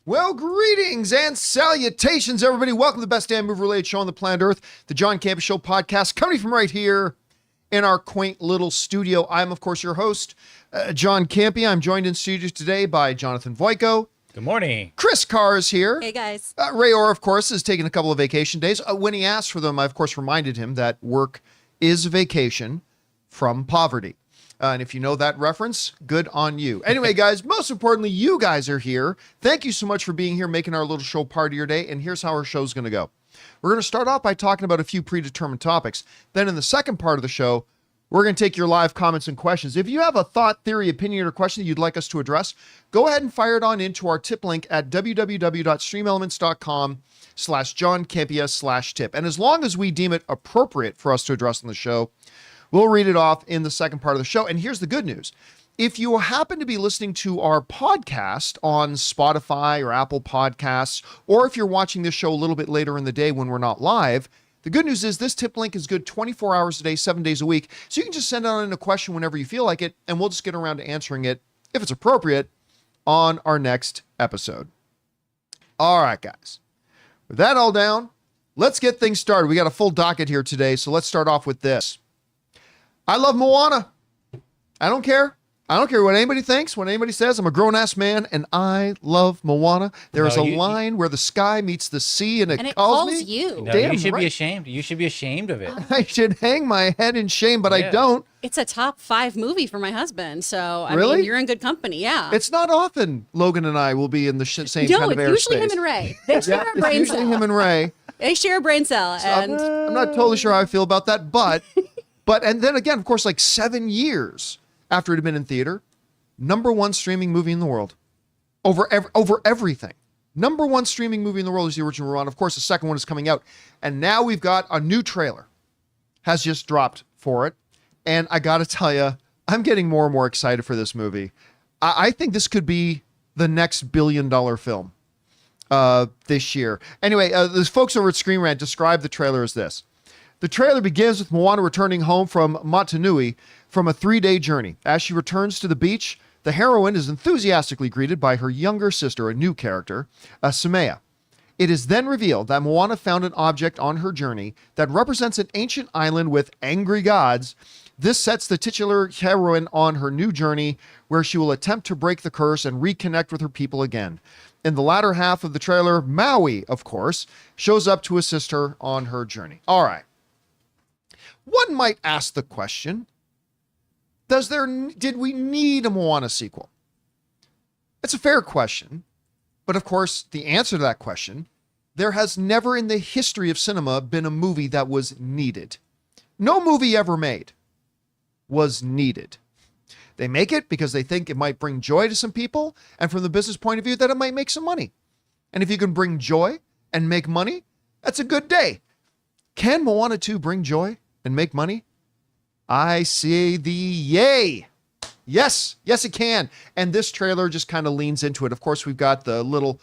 Well, greetings and salutations, everybody. Welcome to the best damn movie-related show on the planet Earth, the John Campea Show podcast, coming from right here in our quaint little studio. I'm, of course, your host, John Campea. I'm joined in studio today by Jonathan Voico. Good morning. Chris Carr is here. Hey, guys. Ray Orr, of course, is taking a couple of vacation days. When he asked for them, I, of course, reminded him that work is vacation from poverty. And if you know that reference, good on you. Anyway, guys, most importantly, you guys are here. Thank you so much for being here, making our little show part of your day. And here's how our show's going to go. We're going to start off by talking about a few predetermined topics. Then in the second part of the show, we're going to take your live comments and questions. If you have a thought, theory, opinion, or question that you'd like us to address, go ahead and fire it on into our tip link at www.streamelements.com/JohnCampea/tip. And as long as we deem it appropriate for us to address on the show, we'll read it off in the second part of the show. And here's the good news. If you happen to be listening to our podcast on Spotify or Apple Podcasts, or if you're watching this show a little bit later in the day when we're not live, the good news is this tip link is good 24 hours a day, 7 days a week. So you can just send on in a question whenever you feel like it, and we'll just get around to answering it, if it's appropriate, on our next episode. All right, guys. With that all down, let's get things started. We got a full docket here today, so let's start off with this. I love Moana. I don't care. I don't care what anybody thinks, what anybody says. I'm a grown-ass man, and I love Moana. There is a line where the sky meets the sea, and it calls me. you. No, Damn you should right. be ashamed. You should be ashamed of it. I should hang my head in shame, but I don't. It's a top 5 movie for my husband, so I Really? mean, you're in good company, yeah. It's not often Logan and I will be in the same no, kind of airspace. it's usually him and Ray. They share a It's brain usually cell. him and Ray. They share a brain cell, and I'm not totally sure how I feel about that, but and then again, of course, like 7 years after it had been in theater, #1 streaming movie in the world, over everything. #1 streaming movie in the world is the original Moana. Of course, the second one is coming out, and now we've got a new trailer has just dropped for it, and I got to tell you, I'm getting more and more excited for this movie. I think this could be the next billion-dollar film this year. Anyway, the folks over at Screen Rant describe the trailer as this. The trailer begins with Moana returning home from Motunui from a 3-day journey. As she returns to the beach, the heroine is enthusiastically greeted by her younger sister, a new character, Samea. It is then revealed that Moana found an object on her journey that represents an ancient island with angry gods. This sets the titular heroine on her new journey, where she will attempt to break the curse and reconnect with her people again. In the latter half of the trailer, Maui, of course, shows up to assist her on her journey. All right. One might ask the question, did we need a Moana sequel? It's a fair question, but of course, the answer to that question, there has never in the history of cinema been a movie that was needed. No movie ever made was needed. They make it because they think it might bring joy to some people, and from the business point of view, that it might make some money. And if you can bring joy and make money, that's a good day. Can Moana 2 bring joy and make money? I say the yay. Yes, it can. And this trailer just kind of leans into it. Of course, we've got the little,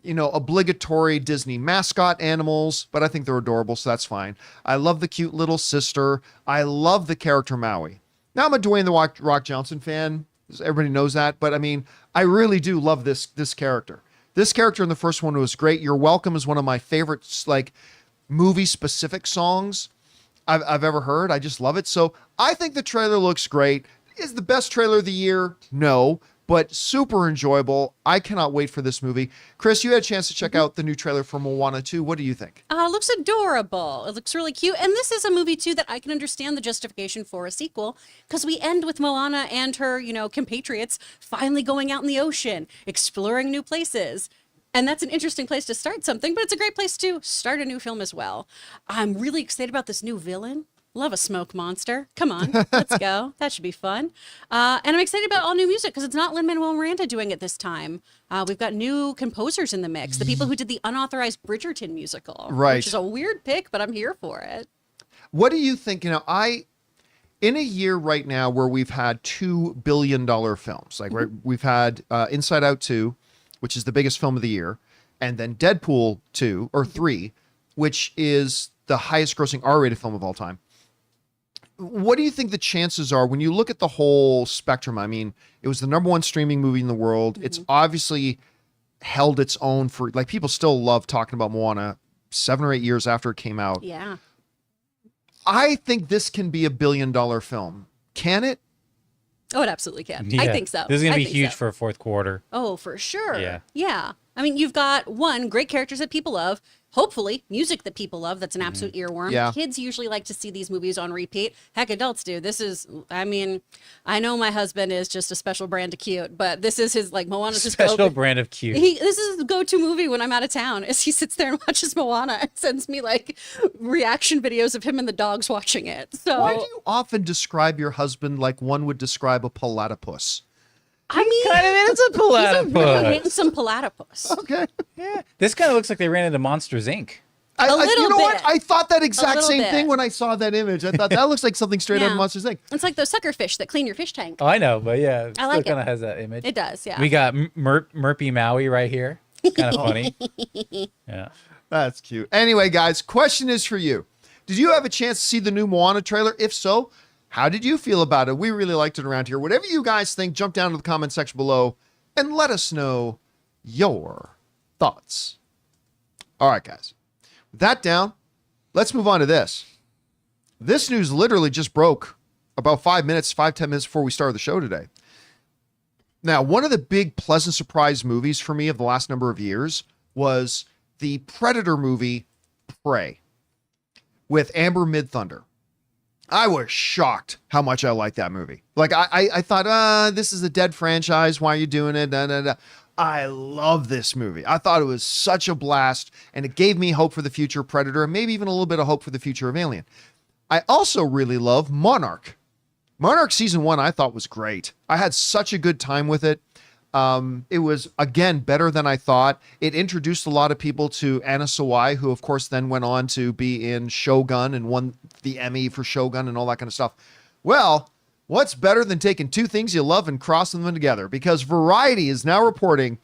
obligatory Disney mascot animals, but I think they're adorable, so that's fine. I love the cute little sister. I love the character Maui. Now, I'm a Dwayne The Rock Johnson fan. Everybody knows that. But, I mean, I really do love this character. This character in the first one was great. You're Welcome is one of my favorite, movie-specific songs I've ever heard. I just love it. So I think the trailer looks great. Is the best trailer of the year? No, but super enjoyable. I cannot wait for this movie. Chris, you had a chance to check out the new trailer for Moana 2. What do you think? it looks adorable. It looks really cute. And this is a movie, too, that I can understand the justification for a sequel, because we end with Moana and her, compatriots finally going out in the ocean, exploring new places. And that's an interesting place to start something, but it's a great place to start a new film as well. I'm really excited about this new villain. Love a smoke monster. Come on, let's go. That should be fun. And I'm excited about all new music because it's not Lin-Manuel Miranda doing it this time. We've got new composers in the mix, the people who did the unauthorized Bridgerton musical. Right. Which is a weird pick, but I'm here for it. What do you think? In a year right now where we've had $2 billion films, right, we've had Inside Out 2, which is the biggest film of the year, and then Deadpool 2 or 3, which is the highest grossing R-rated film of all time. What do you think the chances are when you look at the whole spectrum? I mean, it was the #1 streaming movie in the world. It's obviously held its own for, like, people still love talking about Moana 7 or 8 years after it came out. Yeah. I think this can be a $1 billion film. Can it? Oh, it absolutely can. Yeah. I think so. This is going I to be think huge so. for a fourth quarter. Oh, for sure. Yeah. Yeah. I mean, you've got great characters that people love. Hopefully, music that people love. That's an absolute earworm. Yeah. Kids usually like to see these movies on repeat. Heck, adults do. This is, I mean, I know my husband is just a special brand of cute, but this is his, like, Moana's his Special brand of cute. This is his go-to movie when I'm out of town. Is he sits there and watches Moana and sends me like reaction videos of him and the dogs watching it. So Why do you often describe your husband like one would describe a platypus? I mean, Kind of is a he's a really platypus. handsome platypus. Okay. Yeah. This kind of looks like they ran into Monsters, Inc. A little you know what? bit. I thought that exact little same bit. thing when I saw that image. I thought that looks like something straight out Yeah. of Monsters Inc. It's like those sucker fish that clean your fish tank. Oh, I know, but yeah, it I still like it. kind of has that image. It does, yeah. We got Murphy Maui right here. Kind of funny. Yeah. That's cute. Anyway, guys, question is for you. Did you have a chance to see the new Moana trailer? If so, how did you feel about it? We really liked it around here. Whatever you guys think, jump down to the comment section below and let us know your thoughts. All right, guys. With that down, let's move on to this. This news literally just broke about 10 minutes before we started the show today. Now, one of the big pleasant surprise movies for me of the last number of years was the Predator movie, Prey, with Amber Midthunder. I was shocked how much I liked that movie. Like, I thought, this is a dead franchise. Why are you doing it? Da, da, da. I love this movie. I thought it was such a blast, and it gave me hope for the future of Predator, and maybe even a little bit of hope for the future of Alien. I also really love Monarch. Monarch Season 1 I thought was great. I had such a good time with it. It was, again, better than I thought. It introduced a lot of people to Anna Sawai, who, of course, then went on to be in Shogun and won the Emmy for Shogun and all that kind of stuff. Well, what's better than taking two things you love and crossing them together? Because Variety is now reporting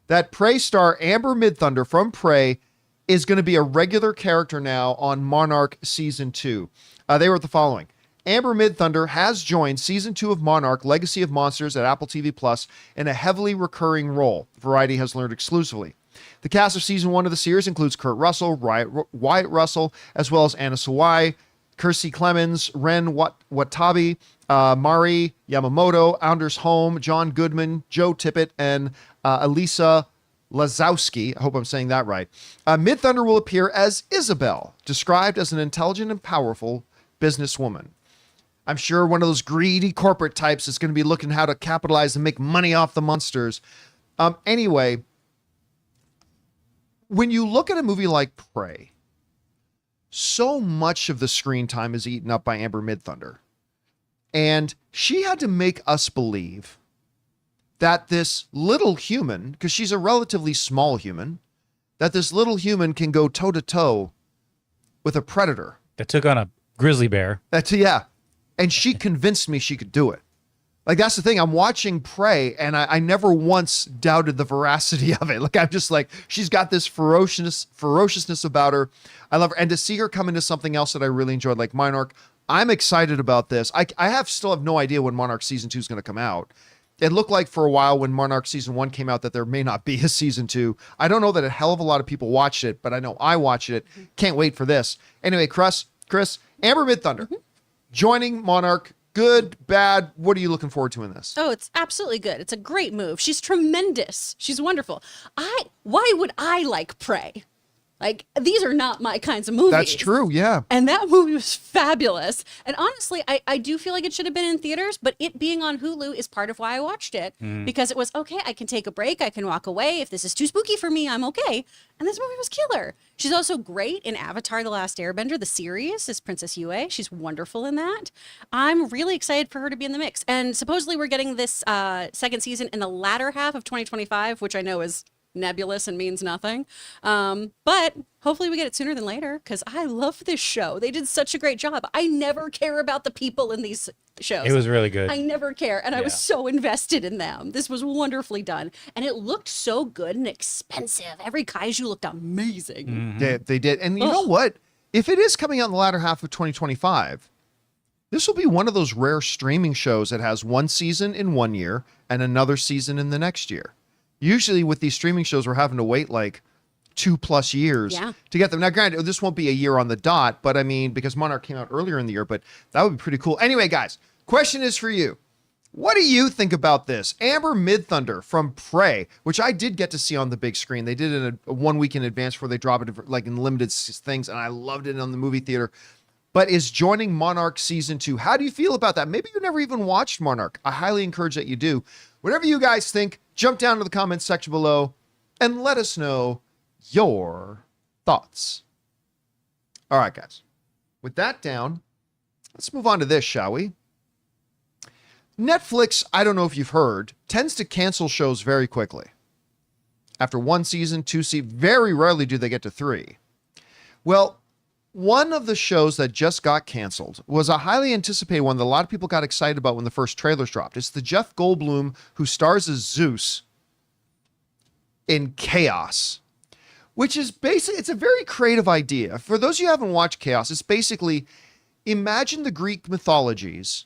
that Prey star Amber Midthunder from Prey is going to be a regular character now on Monarch Season 2. They wrote the following. Amber Midthunder has joined Season 2 of Monarch Legacy of Monsters at Apple TV Plus in a heavily recurring role, Variety has learned exclusively. The cast of Season 1 of the series includes Kurt Russell, Wyatt Russell, as well as Anna Sawai, Kirstie Clemens, Ren Watabe, Mari Yamamoto, Anders Holm, John Goodman, Joe Tippett, and Elisa Lazowski. I hope I'm saying that right. Midthunder will appear as Isabel, described as an intelligent and powerful businesswoman. I'm sure one of those greedy corporate types is going to be looking how to capitalize and make money off the monsters. Anyway, when you look at a movie like Prey, so much of the screen time is eaten up by Amber Midthunder. And she had to make us believe that this little human, because she's a relatively small human, that this little human can go toe-to-toe with a predator. That took on a grizzly bear. Yeah. And she convinced me she could do it. Like, that's the thing. I'm watching Prey, and I never once doubted the veracity of it. Like, I'm just like, she's got this ferociousness about her. I love her. And to see her come into something else that I really enjoyed, like Monarch, I'm excited about this. I still have no idea when Monarch Season 2 is going to come out. It looked like for a while when Monarch Season 1 came out that there may not be a Season 2. I don't know that a hell of a lot of people watched it, but I know I watched it. Can't wait for this. Anyway, Chris, Amber Midthunder joining Monarch. Good, bad. What are you looking forward to in this? Oh, it's absolutely good. It's a great move. She's tremendous. She's wonderful. Why would I like Prey? Like, these are not my kinds of movies. That's true, yeah. And that movie was fabulous. And honestly, I do feel like it should have been in theaters, but it being on Hulu is part of why I watched it. Because it was, okay, I can take a break, I can walk away. If this is too spooky for me, I'm okay. And this movie was killer. She's also great in Avatar: The Last Airbender, the series, as Princess Yue. She's wonderful in that. I'm really excited for her to be in the mix. And supposedly we're getting this second season in the latter half of 2025, which I know is nebulous and means nothing. But hopefully we get it sooner than later, because I love this show. They did such a great job. I never care about the people in these shows. It was really good. I never care. And I was so invested in them. This was wonderfully done. And it looked so good and expensive. Every kaiju looked amazing. They did. And you know what? If it is coming out in the latter half of 2025, this will be one of those rare streaming shows that has one season in 1 year and another season in the next year. Usually with these streaming shows, we're having to wait like 2+ years to get them. Now, granted, this won't be a year on the dot, but I mean, because Monarch came out earlier in the year, but that would be pretty cool. Anyway, guys, question is for you. What do you think about this? Amber Midthunder from Prey, which I did get to see on the big screen. They did it a 1 week in advance before they drop it like in limited things, and I loved it on the movie theater. But is joining Monarch season 2. How do you feel about that? Maybe you never even watched Monarch. I highly encourage that you do. Whatever you guys think, jump down to the comments section below and let us know your thoughts. All right, guys. With that down, let's move on to this, shall we? Netflix, I don't know if you've heard, tends to cancel shows very quickly. After 1 season, 2 seasons, very rarely do they get to 3. Well, one of the shows that just got canceled was a highly anticipated one that a lot of people got excited about when the first trailers dropped. It's the Jeff Goldblum who stars as Zeus in Kaos, which is basically, it's a very creative idea. For those of you who haven't watched Kaos, it's basically, imagine the Greek mythologies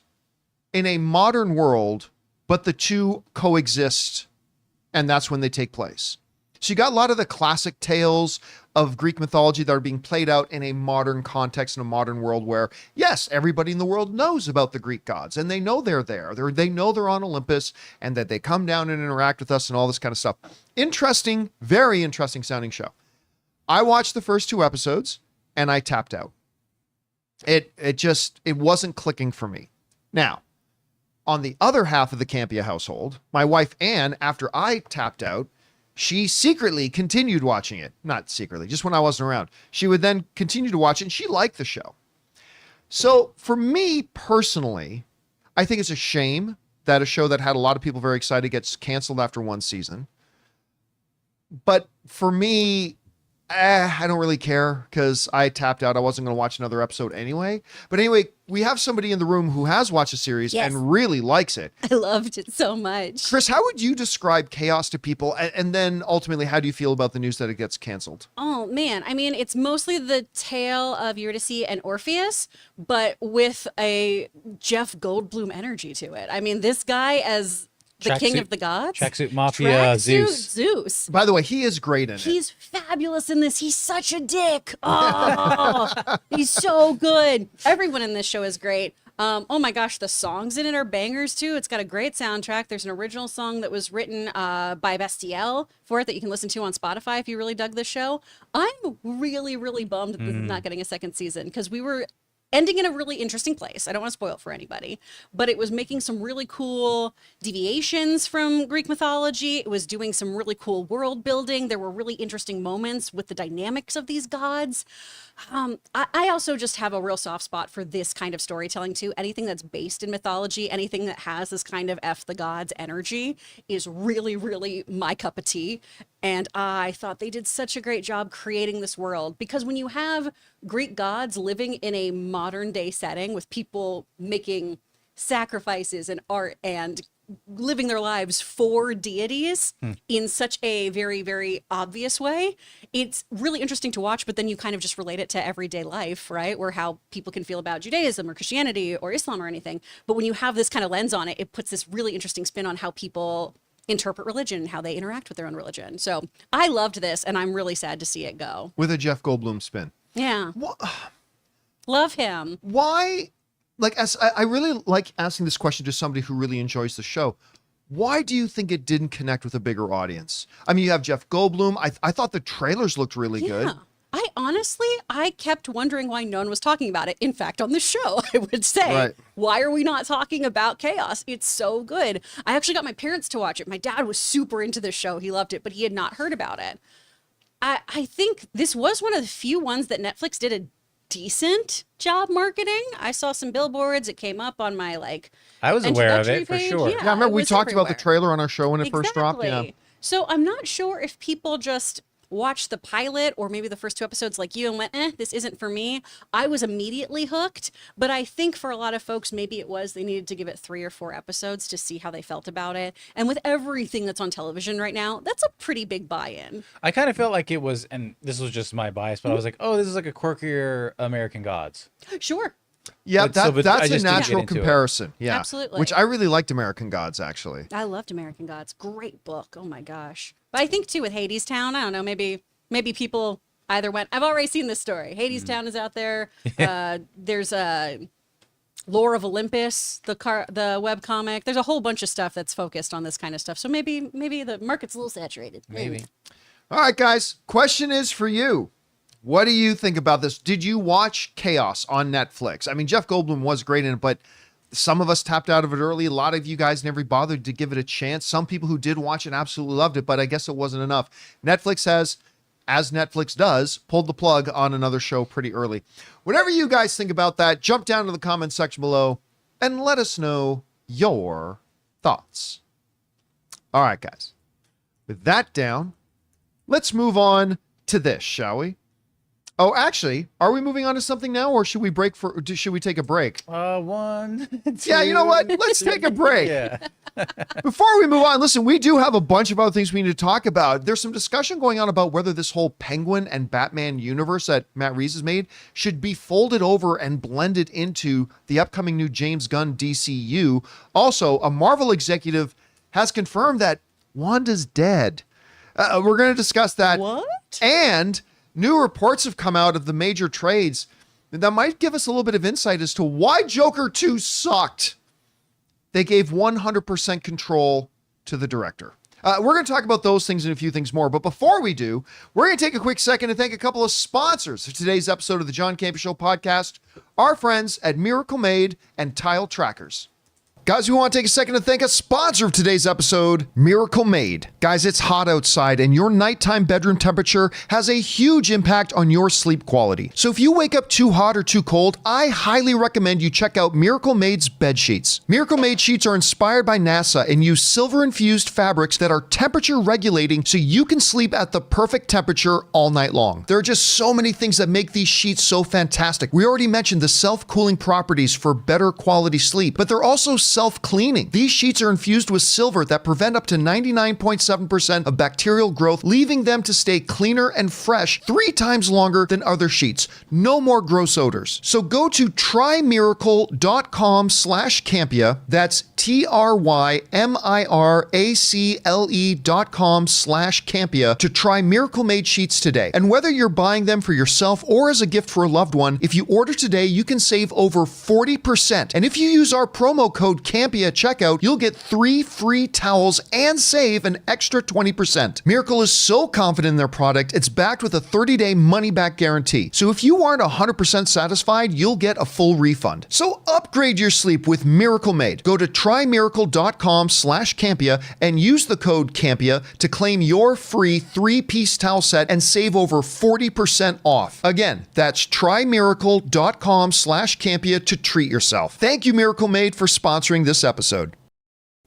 in a modern world, but the two coexist, and that's when they take place. So you got a lot of the classic tales of Greek mythology that are being played out in a modern context, in a modern world where, yes, everybody in the world knows about the Greek gods, and they know they're there. They know they're on Olympus, and that they come down and interact with us and all this kind of stuff. Interesting, very interesting sounding show. I watched the first 2 episodes, and I tapped out. It wasn't clicking for me. Now, on the other half of the Campea household, my wife Anne, after I tapped out, she secretly continued watching it. Not secretly, just when I wasn't around. She would then continue to watch it, and she liked the show. So for me personally, I think it's a shame that a show that had a lot of people very excited gets canceled after 1 season. But for me, I don't really care because I tapped out. I wasn't going to watch another episode anyway. But anyway, we have somebody in the room who has watched the series and really likes it. I loved it so much. Chris, how would you describe Kaos to people? And then ultimately, how do you feel about the news that it gets canceled? Oh, man. I mean, it's mostly the tale of Eurydice and Orpheus, but with a Jeff Goldblum energy to it. I mean, this guy as the king of the gods. Tracksuit Mafia Zeus. By the way, he is great in it. He's fabulous in this. He's such a dick. Oh, he's so good. Everyone in this show is great. Oh my gosh, the songs in it are bangers too. It's got a great soundtrack. There's an original song that was written by Bestiel for it that you can listen to on Spotify if you really dug this show. I'm really, really bummed that this is not getting a second season because we were ending in a really interesting place. I don't want to spoil it for anybody, but it was making some really cool deviations from Greek mythology. It was doing some really cool world building. There were really interesting moments with the dynamics of these gods. I also just have a real soft spot for this kind of storytelling too. Anything that's based in mythology, anything that has this kind of F the gods energy is really, really my cup of tea. And I thought they did such a great job creating this world because when you have Greek gods living in a modern day setting with people making sacrifices and art and living their lives for deities in such a very, very obvious way, it's really interesting to watch, but then you kind of just relate it to everyday life, right? Where how people can feel about Judaism or Christianity or Islam or anything. But when you have this kind of lens on it, it puts this really interesting spin on how people interpret religion, how they interact with their own religion. So I loved this, and I'm really sad to see it go. With a Jeff Goldblum spin. Yeah. Love him. Why? Like, I really like asking this question to somebody who really enjoys the show. Why do you think it didn't connect with a bigger audience? I mean, you have Jeff Goldblum. I thought the trailers looked really good. I kept wondering why no one was talking about it. In fact, on the show, I would say, why are we not talking about Kaos? It's so good. I actually got my parents to watch it. My dad was super into this show. He loved it, but he had not heard about it. I think this was one of the few ones that Netflix did a decent job marketing. I saw some billboards. It came up on my I was aware of it for sure. Yeah, I remember we talked about the trailer on our show when it first dropped. Yeah. So I'm not sure if people just watched the pilot or maybe the first 2 episodes like you and went, this isn't for me. I was immediately hooked, but I think for a lot of folks, maybe it was they needed to give it 3 or 4 episodes to see how they felt about it. And with everything that's on television right now, that's a pretty big buy-in. I kind of felt like it was, and this was just my bias, but I was like, oh, this is like a quirkier American Gods. Sure. Yeah, But I that's a just didn't get natural into it. comparison. Yeah, Absolutely. Which I really liked American Gods, actually. I loved American Gods. Great book. Oh my gosh. But I think too with Hades Town, I don't know, maybe people either went, I've already seen this story. Hades Town is out there. There's a Lore of Olympus, the web comic. There's a whole bunch of stuff that's focused on this kind of stuff. So maybe the market's a little saturated. Maybe. All right, guys. Question is for you. What do you think about this? Did you watch Kaos on Netflix? I mean, Jeff Goldblum was great in it, but some of us tapped out of it early. A lot of you guys never bothered to give it a chance. Some people who did watch it absolutely loved it, but I guess it wasn't enough. Netflix has, as Netflix does, pulled the plug on another show pretty early. Whatever you guys think about that, jump down to the comment section below and let us know your thoughts. All right, guys. With that down, let's move on to this, shall we? Oh, actually, are we moving on to something now, or should we should we take a break? 1, 2, Yeah, you know what? Let's take a break. Yeah. Before we move on, listen, we do have a bunch of other things we need to talk about. There's some discussion going on about whether this whole Penguin and Batman universe that Matt Reeves has made should be folded over and blended into the upcoming new James Gunn DCU. Also, a Marvel executive has confirmed that Wanda's dead. We're going to discuss that. What? And new reports have come out of the major trades that might give us a little bit of insight as to why Joker 2 sucked. They gave 100% control to the director. We're going to talk about those things and a few things more. But before we do, we're going to take a quick second to thank a couple of sponsors of today's episode of the John Campea Show podcast, our friends at Miracle Made and Tile Trackers. Guys, we want to take a second to thank a sponsor of today's episode, Miracle Made. Guys, it's hot outside and your nighttime bedroom temperature has a huge impact on your sleep quality. So if you wake up too hot or too cold, I highly recommend you check out Miracle Made's bed sheets. Miracle Made sheets are inspired by NASA and use silver-infused fabrics that are temperature regulating so you can sleep at the perfect temperature all night long. There are just so many things that make these sheets so fantastic. We already mentioned the self-cooling properties for better quality sleep, but they're also self-cleaning. These sheets are infused with silver that prevent up to 99.7% of bacterial growth, leaving them to stay cleaner and fresh 3 times longer than other sheets. No more gross odors. So go to trymiracle.com/Campea. That's TRYMIRACLE.com/Campea to try Miracle Made sheets today. And whether you're buying them for yourself or as a gift for a loved one, if you order today, you can save over 40%. And if you use our promo code Campea at checkout, you'll get 3 free towels and save an extra 20%. Miracle is so confident in their product, it's backed with a 30-day money-back guarantee. So if you aren't 100% satisfied, you'll get a full refund. So upgrade your sleep with Miracle Made. Go to trymiracle.com/Campea and use the code Campea to claim your free 3-piece towel set and save over 40% off. Again, that's trymiracle.com/Campea to treat yourself. Thank you, Miracle Made, for sponsoring this episode.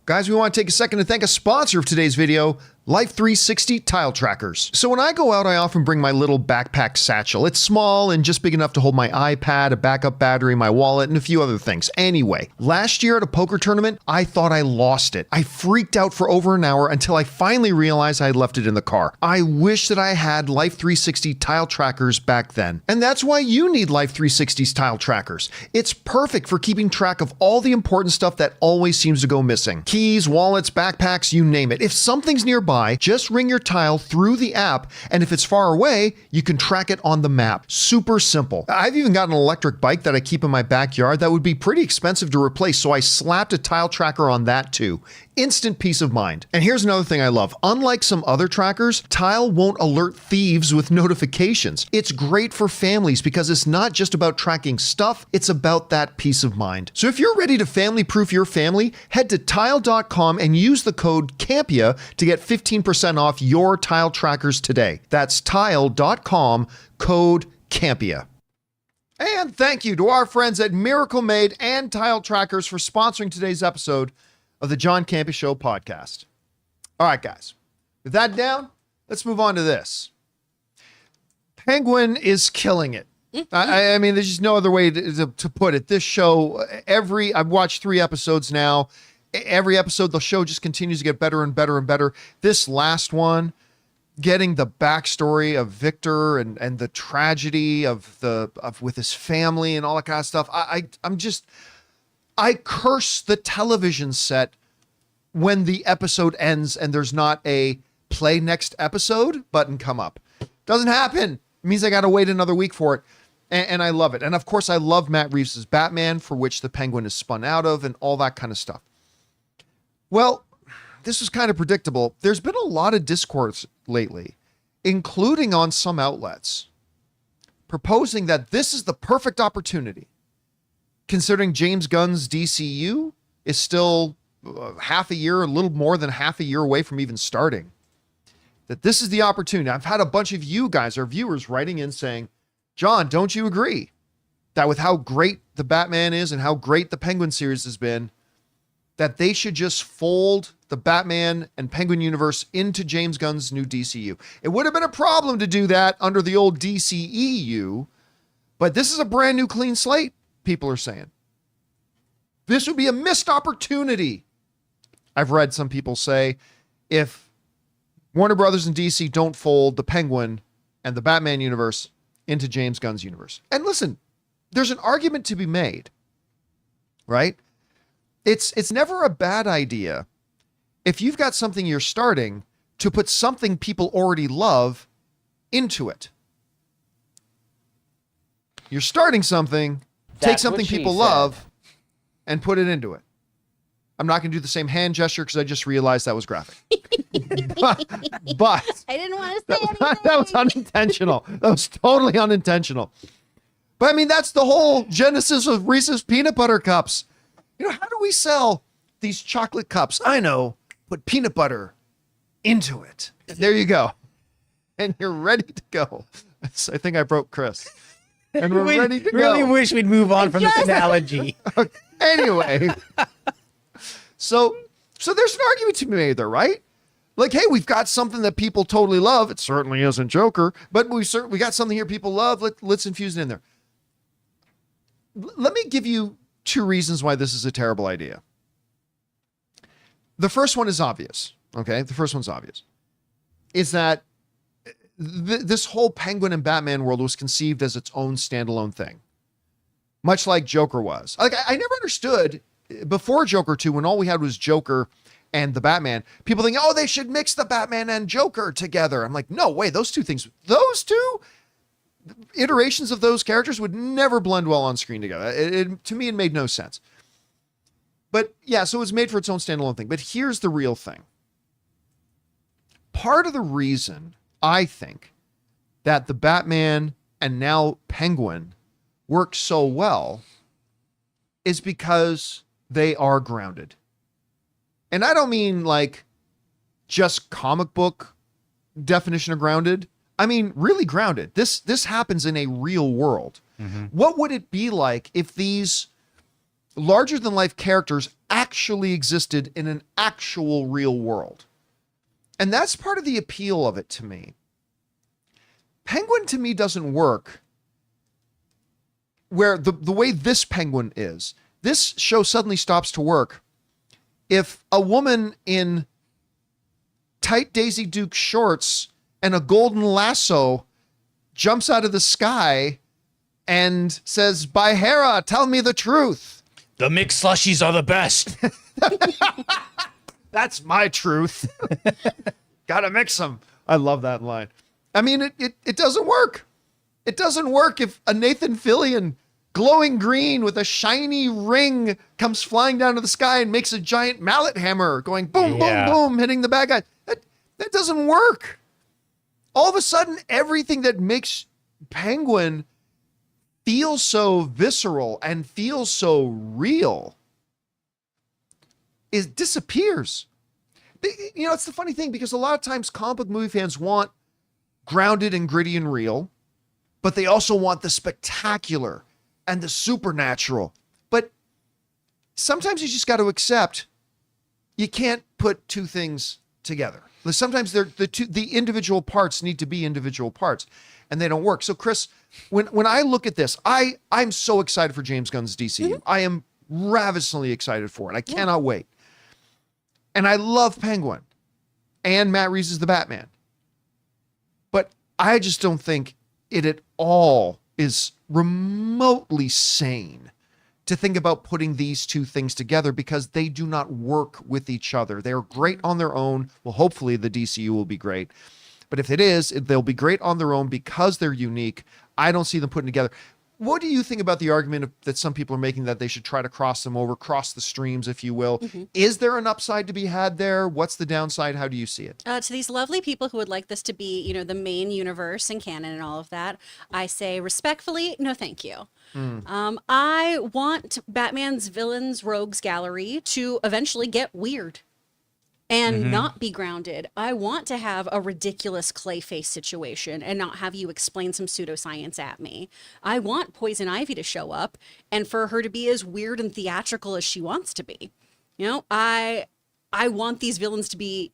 Guys, we want to take a second to thank a sponsor of today's video, Life 360 Tile Trackers. So when I go out, I often bring my little backpack satchel. It's small and just big enough to hold my iPad, a backup battery, my wallet, and a few other things. Anyway, last year at a poker tournament, I thought I lost it. I freaked out for over an hour until I finally realized I had left it in the car. I wish that I had Life 360 Tile Trackers back then. And that's why you need Life 360's Tile Trackers. It's perfect for keeping track of all the important stuff that always seems to go missing. Keys, wallets, backpacks, you name it. If something's nearby, just ring your tile through the app, and if it's far away, you can track it on the map. Super simple. I've even got an electric bike that I keep in my backyard that would be pretty expensive to replace, so I slapped a tile tracker on that too. Instant peace of mind. And here's another thing I love. Unlike some other trackers, Tile won't alert thieves with notifications. It's great for families because it's not just about tracking stuff, it's about that peace of mind. So if you're ready to family-proof your family, head to tile.com and use the code Campea to get 15% off your Tile trackers today. That's tile.com, code Campea. And thank you to our friends at Miracle Made and Tile Trackers for sponsoring today's episode of the John Campea Show podcast. All right, guys. With that down, let's move on to this. Penguin is killing it. I mean, there's just no other way to put it. This show, I've watched 3 episodes now. Every episode, the show just continues to get better and better and better. This last one, getting the backstory of Victor and the tragedy of with his family and all that kind of stuff. I curse the television set when the episode ends and there's not a play next episode button come up. Doesn't happen. It means I got to wait another week for it. And I love it. And of course I love Matt Reeves' Batman, for which the Penguin is spun out of and all that kind of stuff. Well, this was kind of predictable. There's been a lot of discourse lately, including on some outlets, proposing that this is the perfect opportunity, considering James Gunn's DCU is still half a year, a little more than half a year away from even starting, that this is the opportunity. I've had a bunch of you guys, our viewers, writing in saying, John, don't you agree that with how great the Batman is and how great the Penguin series has been, that they should just fold the Batman and Penguin universe into James Gunn's new DCU? It would have been a problem to do that under the old DCEU, but this is a brand new clean slate, people are saying. This would be a missed opportunity. I've read some people say, if Warner Brothers and DC don't fold the Penguin and the Batman universe into James Gunn's universe. And listen, there's an argument to be made, right? It's never a bad idea if you've got something you're starting to put something people already love into it. You're starting something, take something people love and put it into it. I'm not going to do the same hand gesture because I just realized that was graphic. but I didn't want to say anything. That was unintentional. That was totally unintentional. But I mean, that's the whole genesis of Reese's peanut butter cups. You know, how do we sell these chocolate cups? I know, put peanut butter into it. There you go. And you're ready to go. I think I broke Chris. And we're ready to go. Really wish we'd move on from this analogy. Anyway. So there's an argument to be made there, right? Like, hey, we've got something that people totally love. It certainly isn't Joker, but we got something here people love. Let's infuse it in there. Let me give you two reasons why this is a terrible idea. The first one is obvious, okay? The first one's obvious. Is that this whole Penguin and Batman world was conceived as its own standalone thing, much like Joker was. Like, I never understood before Joker 2, when all we had was Joker and the Batman, people think, oh, they should mix the Batman and Joker together. I'm like, no way, those two iterations of those characters would never blend well on screen together. To me, it made no sense. But yeah, so it was made for its own standalone thing. But here's the real thing. Part of the reason I think that the Batman and now Penguin work so well is because they are grounded. And I don't mean like just comic book definition of grounded. I mean, really grounded. This happens in a real world. Mm-hmm. What would it be like if these larger than life characters actually existed in an actual real world? And that's part of the appeal of it to me. Penguin to me doesn't work where the way this Penguin is. This show suddenly stops to work if a woman in tight Daisy Duke shorts and a golden lasso jumps out of the sky and says, "By Hera, tell me the truth. The mixed slushies are the best." That's my truth. Gotta mix them. I love that line. I mean, it doesn't work. It doesn't work if a Nathan Fillion glowing green with a shiny ring comes flying down to the sky and makes a giant mallet hammer going boom, boom, boom, hitting the bad guy. That doesn't work. All of a sudden, everything that makes Penguin feel so visceral and feel so real disappears. You know, it's the funny thing because a lot of times comic book movie fans want grounded and gritty and real, but they also want the spectacular and the supernatural. But sometimes you just got to accept you can't put two things together. Sometimes the individual parts need to be individual parts and they don't work. So Chris, when I look at this, I'm so excited for James Gunn's DCU. Mm-hmm. I am ravishingly excited for it. I cannot wait. And I love Penguin and Matt Reeves is the Batman. But I just don't think it at all is remotely sane to think about putting these two things together because they do not work with each other. They're great on their own. Well, hopefully the DCU will be great. But if it is, they'll be great on their own because they're unique. I don't see them putting together. What do you think about the argument that some people are making that they should try to cross them over, cross the streams, if you will? Mm-hmm. Is there an upside to be had there? What's the downside? How do you see it? To these lovely people who would like this to be, the main universe and canon and all of that, I say respectfully, no, thank you. I want Batman's villains rogues gallery to eventually get weird and not be grounded. I want to have a ridiculous Clayface situation and not have you explain some pseudoscience at me. I want Poison Ivy to show up and for her to be as weird and theatrical as she wants to be. I want these villains to be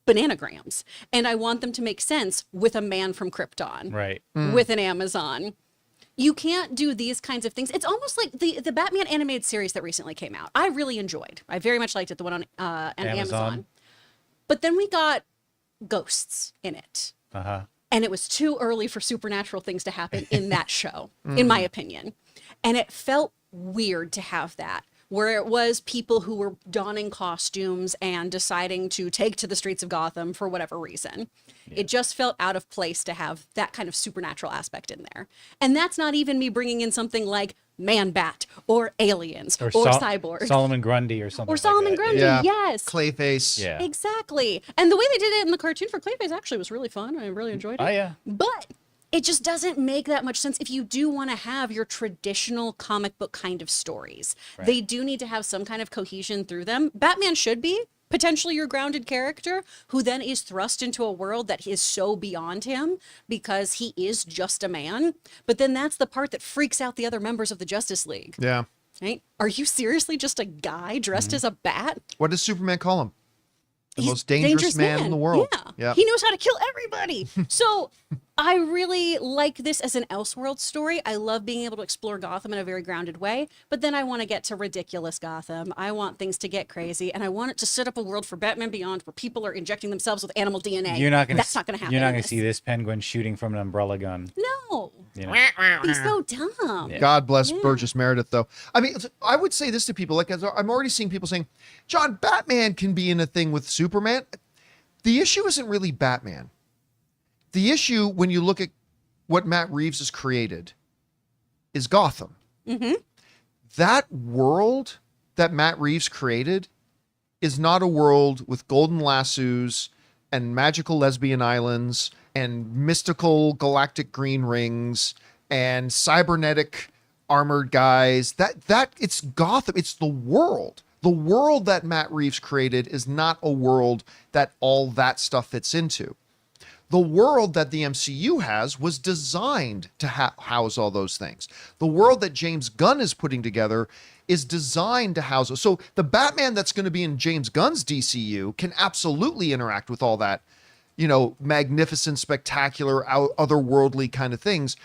bananagrams, and I want them to make sense with a man from Krypton, right? With an Amazon. You can't do these kinds of things. It's almost like the Batman animated series that recently came out. I really enjoyed. I very much liked it, the one on Amazon. But then we got ghosts in it. And it was too early for supernatural things to happen in that show, in my opinion. And it felt weird to have that, where it was people who were donning costumes and deciding to take to the streets of Gotham for whatever reason. Yeah. It just felt out of place to have that kind of supernatural aspect in there. And that's not even me bringing in something like Man-Bat or aliens or cyborgs. Solomon Grundy or something. Or Solomon Grundy, yes. Clayface. Yeah. Exactly. And the way they did it in the cartoon for Clayface actually was really fun. I really enjoyed it. Oh, yeah. But it just doesn't make that much sense if you do want to have your traditional comic book kind of stories. Right. They do need to have some kind of cohesion through them. Batman should be potentially your grounded character who then is thrust into a world that is so beyond him because he is just a man. But then that's the part that freaks out the other members of the Justice League. Yeah. Right? Are you seriously just a guy dressed as a bat? What does Superman call him? The most dangerous man in the world. Yeah. Yep. He knows how to kill everybody. So I really like this as an Elseworld story. I love being able to explore Gotham in a very grounded way, but then I want to get to ridiculous Gotham. I want things to get crazy, and I want it to set up a world for Batman Beyond where people are injecting themselves with animal DNA. That's not going to happen. You're not going to see this penguin shooting from an umbrella gun. No. He's so dumb. Yeah. God bless Burgess Meredith, though. I mean, I would say this to people. Like, I'm already seeing people saying, John, Batman can be in a thing with Superman. The issue isn't really Batman. The issue, when you look at what Matt Reeves has created, is Gotham. That world that Matt Reeves created is not a world with golden lassos and magical lesbian islands and mystical galactic green rings and cybernetic armored guys. That it's Gotham. It's the world. The world that Matt Reeves created is not a world that all that stuff fits into. The world that the MCU has was designed to house all those things. The world that James Gunn is putting together is designed to house. So the Batman that's going to be in James Gunn's DCU can absolutely interact with all that, magnificent, spectacular, otherworldly kind of things,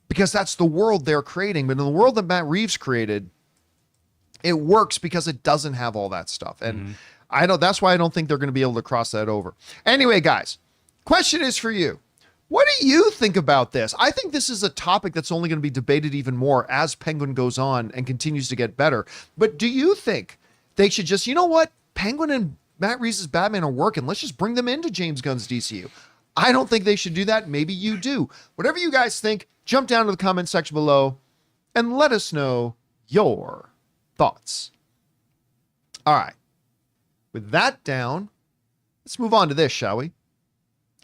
because that's the world they're creating. But in the world that Matt Reeves created, it works because it doesn't have all that stuff. And that's why I don't think they're going to be able to cross that over. Anyway, guys, question is for you. What do you think about this? I think this is a topic that's only going to be debated even more as Penguin goes on and continues to get better. But do you think they should just, Penguin and Matt Reeves' Batman are working. Let's just bring them into James Gunn's DCU. I don't think they should do that. Maybe you do. Whatever you guys think, jump down to the comment section below and let us know your thoughts. All right. With that down, let's move on to this, shall we?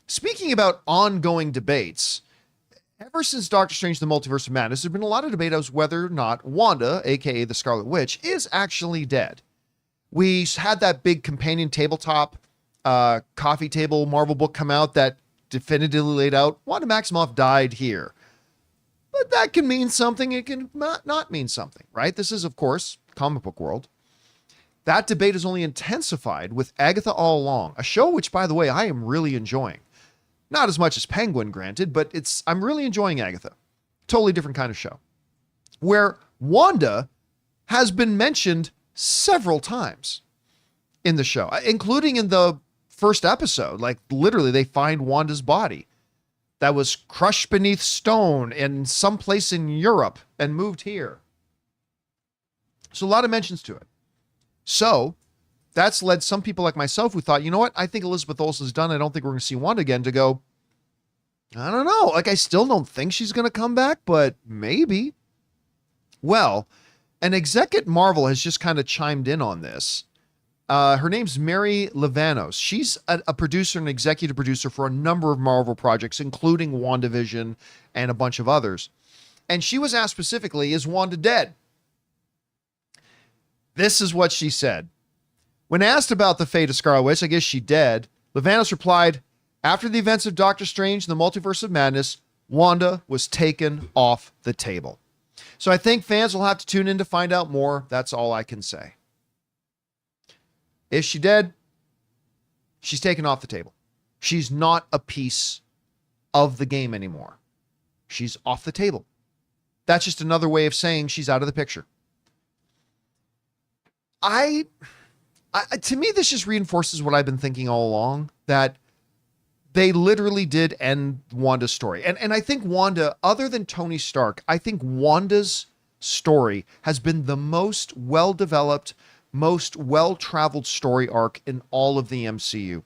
Speaking about ongoing debates, ever since Doctor Strange: The Multiverse of Madness, there's been a lot of debate as whether or not Wanda, aka the Scarlet Witch, is actually dead. We had that big companion tabletop coffee table Marvel book come out that definitively laid out Wanda Maximoff died here. But that can mean something. It can not mean something, right? This is, of course, comic book world. That debate is only intensified with Agatha All Along, a show which, by the way, I am really enjoying. Not as much as Penguin, granted, but I'm really enjoying Agatha. Totally different kind of show. Where Wanda has been mentioned several times in the show, including in the first episode. Like, literally, they find Wanda's body that was crushed beneath stone in some place in Europe and moved here. So a lot of mentions to it. So that's led some people like myself who thought, you know what? I think Elizabeth Olsen's done. I don't think we're going to see Wanda again, to go, I don't know. Like, I still don't think she's going to come back, but maybe. Well, an exec at Marvel has just kind of chimed in on this. Her name's Mary Livanos. She's a producer and executive producer for a number of Marvel projects, including WandaVision and a bunch of others. And she was asked specifically, is Wanda dead? This is what she said. When asked about the fate of Scarlet Witch, I guess she dead, Livanos replied, after the events of Doctor Strange and the Multiverse of Madness, Wanda was taken off the table. So I think fans will have to tune in to find out more. That's all I can say. Is she dead? She's taken off the table. She's not a piece of the game anymore. She's off the table. That's just another way of saying she's out of the picture. To me, this just reinforces what I've been thinking all along, that they literally did end Wanda's story. And I think Wanda, other than Tony Stark, I think Wanda's story has been the most well-developed, most well-traveled story arc in all of the MCU.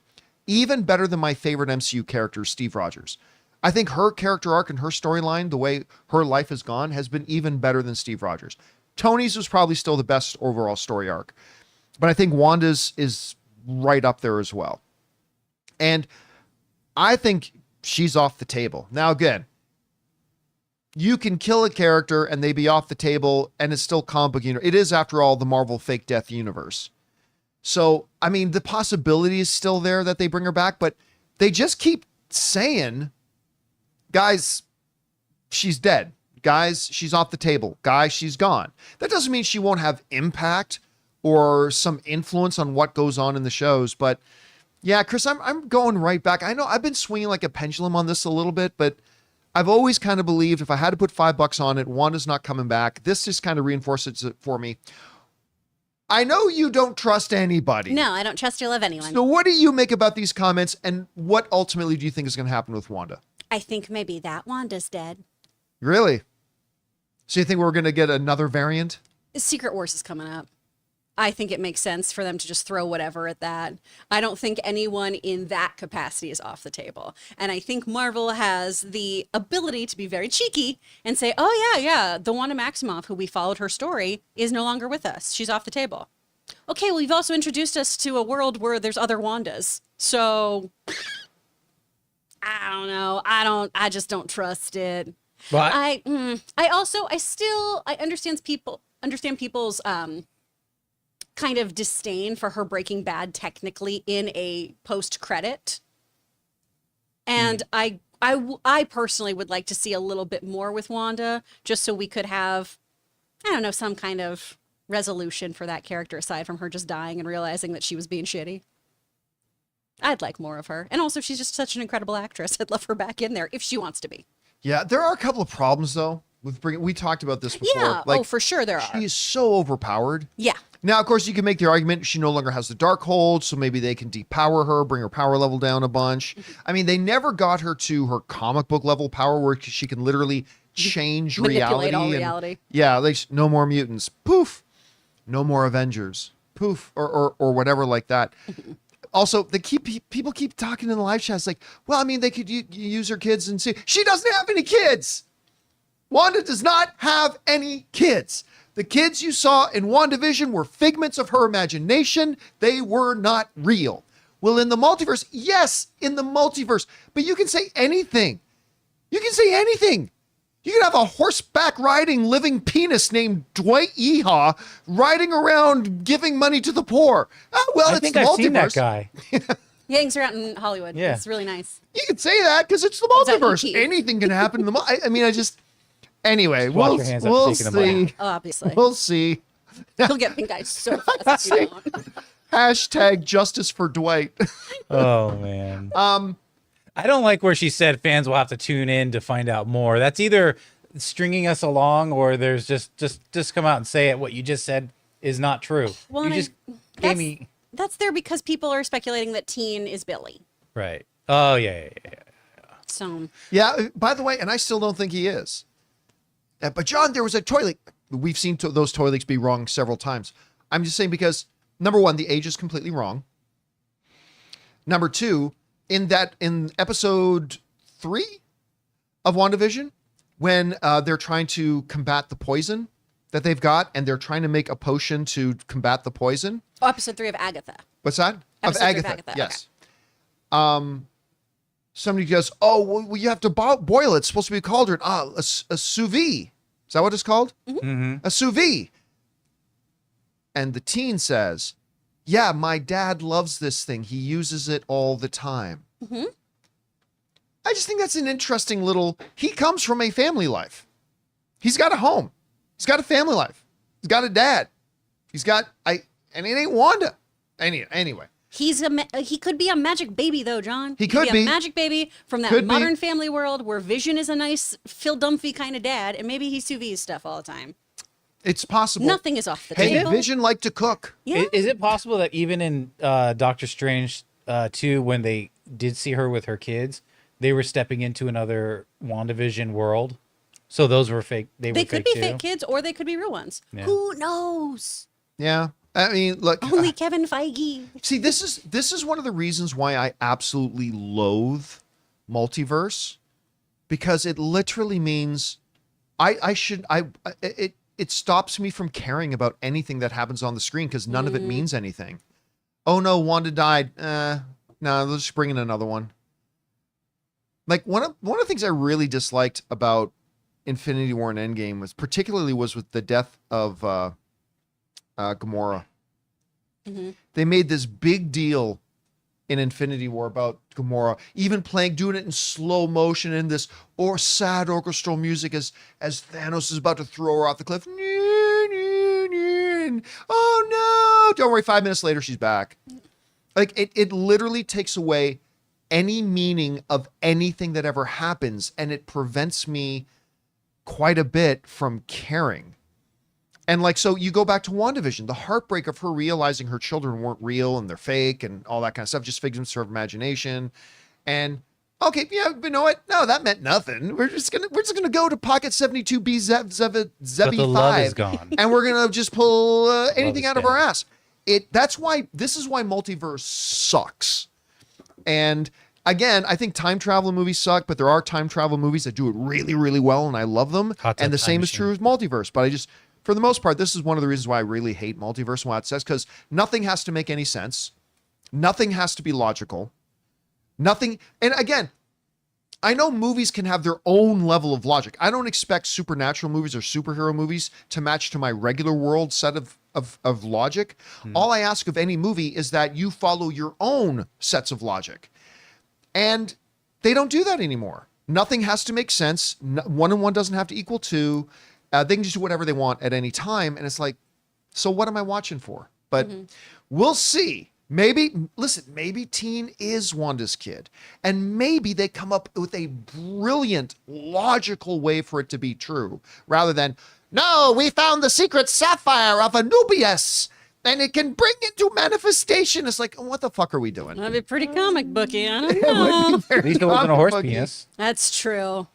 Even better than my favorite MCU character, Steve Rogers. I think her character arc and her storyline, the way her life has gone, has been even better than Steve Rogers. Tony's was probably still the best overall story arc, but I think Wanda's is right up there as well. And I think she's off the table. Now, again, you can kill a character and they be off the table and it's still comic book universe. It is, after all, the Marvel fake death universe. So, I mean, the possibility is still there that they bring her back, but they just keep saying, guys, she's dead. Guys, she's off the table. Guys, she's gone. That doesn't mean she won't have impact or some influence on what goes on in the shows. But yeah, Chris, I'm going right back. I know I've been swinging like a pendulum on this a little bit, but I've always kind of believed if I had to put $5 on it, Wanda's not coming back. This just kind of reinforces it for me. I know you don't trust anybody. No, I don't trust or love anyone. So what do you make about these comments, and what ultimately do you think is going to happen with Wanda? I think maybe that Wanda's dead. Really? So you think we're going to get another variant? Secret Wars is coming up. I think it makes sense for them to just throw whatever at that. I don't think anyone in that capacity is off the table. And I think Marvel has the ability to be very cheeky and say, oh, yeah, the Wanda Maximoff, who we followed her story, is no longer with us. She's off the table. Okay, well, you've also introduced us to a world where there's other Wandas. So, I don't know. I just don't trust it. But I understand people's kind of disdain for her Breaking Bad technically in a post-credit. And I personally would like to see a little bit more with Wanda, just so we could have, I don't know, some kind of resolution for that character aside from her just dying and realizing that she was being shitty. I'd like more of her. And also, she's just such an incredible actress. I'd love her back in there if she wants to be. Yeah, there are a couple of problems, though, with bringing. We talked about this before. Yeah, for sure there are. She is so overpowered. Yeah. Now, of course, you can make the argument she no longer has the Darkhold, so maybe they can depower her, bring her power level down a bunch. I mean, they never got her to her comic book level power where she can literally change Manipulate reality. all reality. Yeah, like no more mutants. Poof. No more Avengers. Poof. Or whatever like that. Also, people keep talking in the live chats like, well, I mean, they could use her kids and see. She doesn't have any kids. Wanda does not have any kids. The kids you saw in WandaVision were figments of her imagination. They were not real. Well, in the multiverse, yes, in the multiverse, but you can say anything. You can say anything. You can have a horseback riding living penis named Dwight Yeehaw riding around giving money to the poor. Oh, well, I it's think the I've multiverse. seen that guy. He hangs around in Hollywood. Yeah. It's really nice. You can say that because it's the that multiverse. ET? Anything can happen in the I mean, I just. Anyway, wash we'll your hands after we'll taking them see. off. Oh, obviously. We'll see. He'll get pink eye so fast if you don't. Hashtag justice for Dwight. Oh man. I don't like where she said fans will have to tune in to find out more. That's either stringing us along or there's just come out and say it. What you just said is not true. Well, you and just gave me that's there because people are speculating that Teen is Billy. right. Oh yeah. So Yeah, by the way, and I still don't think he is. But John, there was a toy leak. We've seen those toy leaks be wrong several times. I'm just saying because, number one, the age is completely wrong. Number two, in episode 3 of WandaVision, when they're trying to combat the poison that they've got, and they're trying to make a potion to combat the poison. Oh, episode 3 of Agatha. What's that? Episode 3 of Agatha, Yes. Okay. Somebody goes, oh, well, you have to boil it. It's supposed to be a cauldron. A sous vide. Is that what it's called? Mm-hmm. A sous vide. And the teen says, yeah, my dad loves this thing. He uses it all the time. Mm-hmm. I just think that's an interesting little... He comes from a family life. He's got a home. He's got a family life. He's got a dad. He's got... And it ain't Wanda. Anyway. He could be a magic baby, though, John. He could be a magic baby from that modern family world where Vision is a nice Phil Dunphy kind of dad, and maybe he sous vide stuff all the time. It's possible. Nothing is off the hey, table. Vision liked to cook. Yeah. Is it possible that even in Doctor Strange 2, when they did see her with her kids, they were stepping into another WandaVision world? So those were fake. They could be fake kids, or they could be real ones. Yeah. Who knows? Yeah. I mean, look. Only Kevin Feige. See, this is one of the reasons why I absolutely loathe multiverse, because it literally means it stops me from caring about anything that happens on the screen because none of it means anything. Oh no, Wanda died. No, let's just bring in another one. Like one of the things I really disliked about Infinity War and Endgame was with the death of Gamora. Mm-hmm. They made this big deal in Infinity War about Gamora, even doing it in slow motion in this sad orchestral music as Thanos is about to throw her off the cliff. Oh no! Don't worry, 5 minutes later she's back. Like it literally takes away any meaning of anything that ever happens, and it prevents me quite a bit from caring. And like, so you go back to WandaVision, the heartbreak of her realizing her children weren't real and they're fake and all that kind of stuff, just figments of her imagination. And okay, yeah, but you know what? No, that meant nothing. We're just gonna go to Pocket 72B Zebi 5, gone. and we're gonna just pull anything is out of dead. our ass. This is why multiverse sucks. And again, I think time travel movies suck, but there are time travel movies that do it really, really well, and I love them. And the same is true with multiverse. But for the most part, this is one of the reasons why I really hate multiverse and why it says, because nothing has to make any sense. Nothing has to be logical. Nothing. And again, I know movies can have their own level of logic. I don't expect supernatural movies or superhero movies to match to my regular world set of logic. All I ask of any movie is that you follow your own sets of logic. And they don't do that anymore. Nothing has to make sense. 1 and 1 doesn't have to equal 2. They can just do whatever they want at any time. And it's like, so what am I watching for? But we'll see. Maybe Teen is Wanda's kid. And maybe they come up with a brilliant, logical way for it to be true. Rather than, no, we found the secret sapphire of Anubius, and it can bring into manifestation. It's like, what the fuck are we doing? That'd be pretty comic booky. I don't It would know. be very At least it wasn't a horse comic booky. penis. That's true.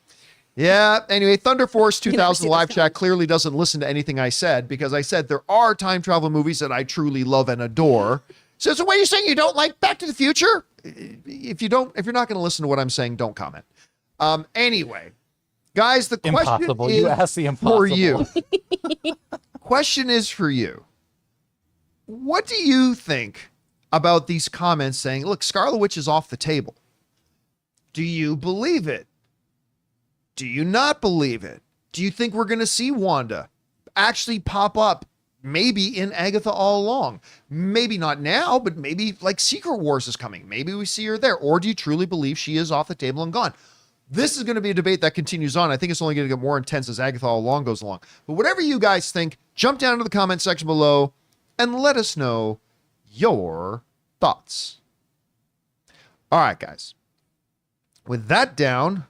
Yeah. Anyway, Thunder Force never 2000 see live this chat clearly doesn't listen to anything I said, because I said there are time travel movies that I truly love and adore. So what are you saying? You don't like Back to the Future? If you're not going to listen to what I'm saying, don't comment. Anyway, guys, the question Impossible. is You asked the impossible. for you. Question is for you. What do you think about these comments saying, look, Scarlet Witch is off the table? Do you believe it? Do you not believe it? Do you think we're going to see Wanda actually pop up maybe in Agatha all along? Maybe not now, but maybe like Secret Wars is coming. Maybe we see her there. Or do you truly believe she is off the table and gone? This is going to be a debate that continues on. I think it's only going to get more intense as Agatha all along goes along. But whatever you guys think, jump down to the comment section below and let us know your thoughts. All right, guys. With that down,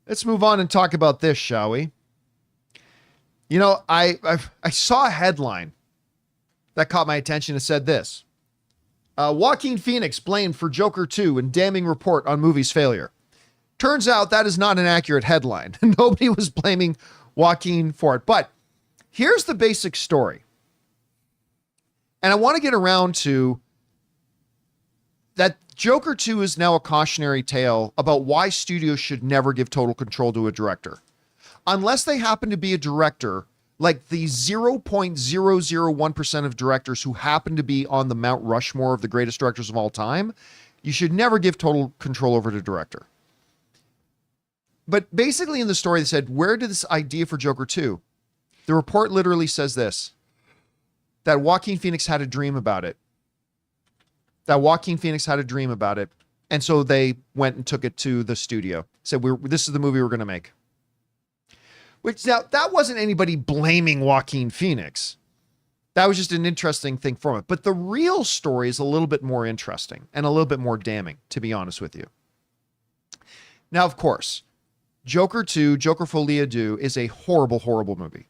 let's move on and talk about this, shall we? You know, I saw a headline that caught my attention. It said this: Joaquin Phoenix blamed for Joker 2 in damning report on movie's failure. Turns out that is not an accurate headline. Nobody was blaming Joaquin for it. But here's the basic story. And I want to get around to that Joker 2 is now a cautionary tale about why studios should never give total control to a director. Unless they happen to be a director, like the 0.001% of directors who happen to be on the Mount Rushmore of the greatest directors of all time, you should never give total control over to director. But basically in the story, they said, where did this idea for Joker 2? The report literally says this, that Joaquin Phoenix had a dream about it. And so they went and took it to the studio. Said, this is the movie we're going to make. Which now, that wasn't anybody blaming Joaquin Phoenix. That was just an interesting thing from it. But the real story is a little bit more interesting and a little bit more damning, to be honest with you. Now, of course, Joker 2, Joker Folie à Deux is a horrible, horrible movie.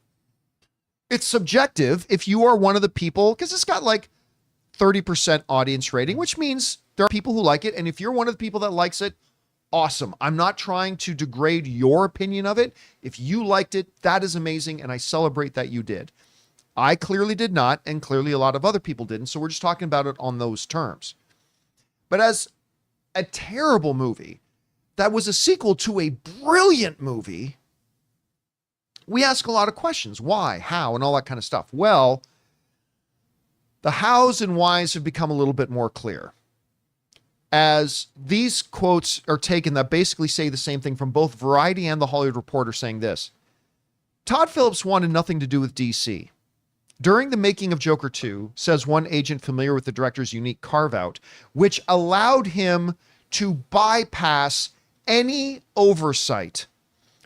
It's subjective if you are one of the people, because it's got like 30% audience rating, which means there are people who like it. And if you're one of the people that likes it, awesome. I'm not trying to degrade your opinion of it. If you liked it, that is amazing. And I celebrate that you did. I clearly did not. And clearly a lot of other people didn't. So we're just talking about it on those terms. But as a terrible movie that was a sequel to a brilliant movie, we ask a lot of questions. Why, how, and all that kind of stuff. Well, the hows and whys have become a little bit more clear, as these quotes are taken that basically say the same thing from both Variety and the Hollywood Reporter, saying this. Todd Phillips wanted nothing to do with DC. During the making of Joker 2, says one agent familiar with the director's unique carve-out, which allowed him to bypass any oversight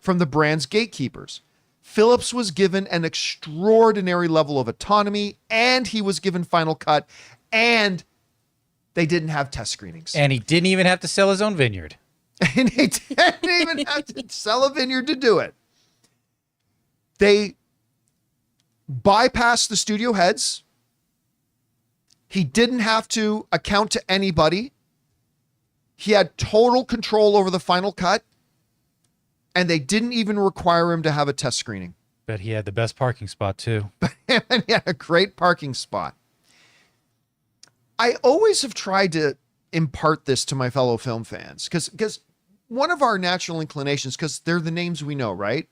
from the brand's gatekeepers. Phillips was given an extraordinary level of autonomy, and he was given final cut, and they didn't have test screenings. And he didn't even have to sell his own vineyard. And he didn't even have to sell a vineyard to do it. They bypassed the studio heads. He didn't have to account to anybody. He had total control over the final cut. And they didn't even require him to have a test screening. But he had the best parking spot, too. And he had a great parking spot. I always have tried to impart this to my fellow film fans, because one of our natural inclinations, because they're the names we know, right?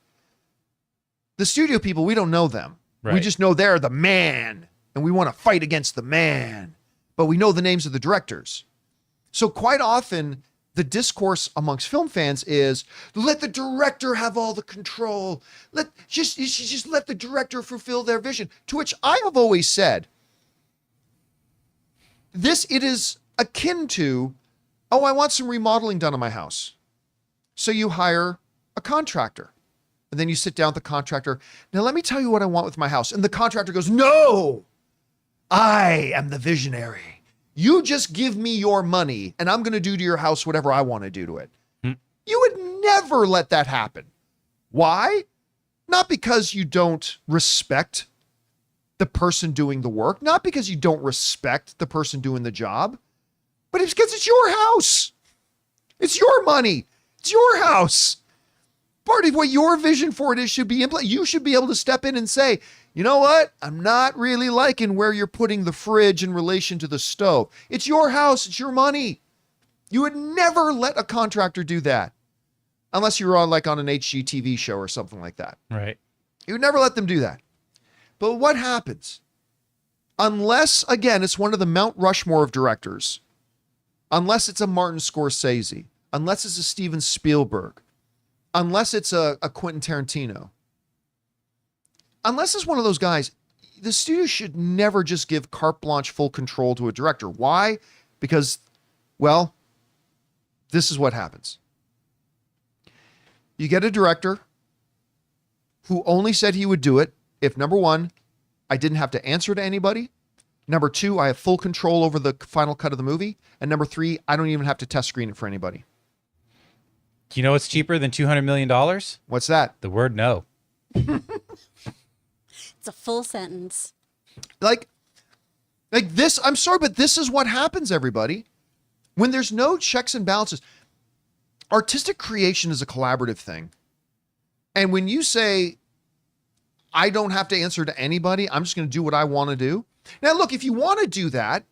The studio people, we don't know them. Right. We just know they're the man, and we want to fight against the man. But we know the names of the directors. So quite often, the discourse amongst film fans is, let the director have all the control. Just let the director fulfill their vision. To which I have always said, it is akin to, oh, I want some remodeling done on my house. So you hire a contractor. And then you sit down with the contractor. Now, let me tell you what I want with my house. And the contractor goes, no, I am the visionary. You just give me your money and I'm going to do to your house whatever I want to do to it. You would never let that happen. Why? Not because you don't respect the person doing the work, not because you don't respect the person doing the job, but it's because it's your house. It's your money. It's your house. Part of what your vision for it is should be implemented. You should be able to step in and say, you know what? I'm not really liking where you're putting the fridge in relation to the stove. It's your house. It's your money. You would never let a contractor do that unless you were on an HGTV show or something like that. Right. You would never let them do that. But what happens? Unless, again, it's one of the Mount Rushmore of directors, unless it's a Martin Scorsese, unless it's a Steven Spielberg, unless it's a Quentin Tarantino, unless it's one of those guys, the studio should never just give carte blanche full control to a director. Why? Because, well, this is what happens. You get a director who only said he would do it if, number one, I didn't have to answer to anybody. Number two, I have full control over the final cut of the movie. And number three, I don't even have to test screen it for anybody. Do you know what's cheaper than $200 million? What's that? The word no. It's a full sentence. Like this, I'm sorry, but this is what happens, everybody. When there's no checks and balances. artistic creation is a collaborative thing. And when you say, I don't have to answer to anybody, I'm just going to do what I want to do. Now, look, if you want to do that,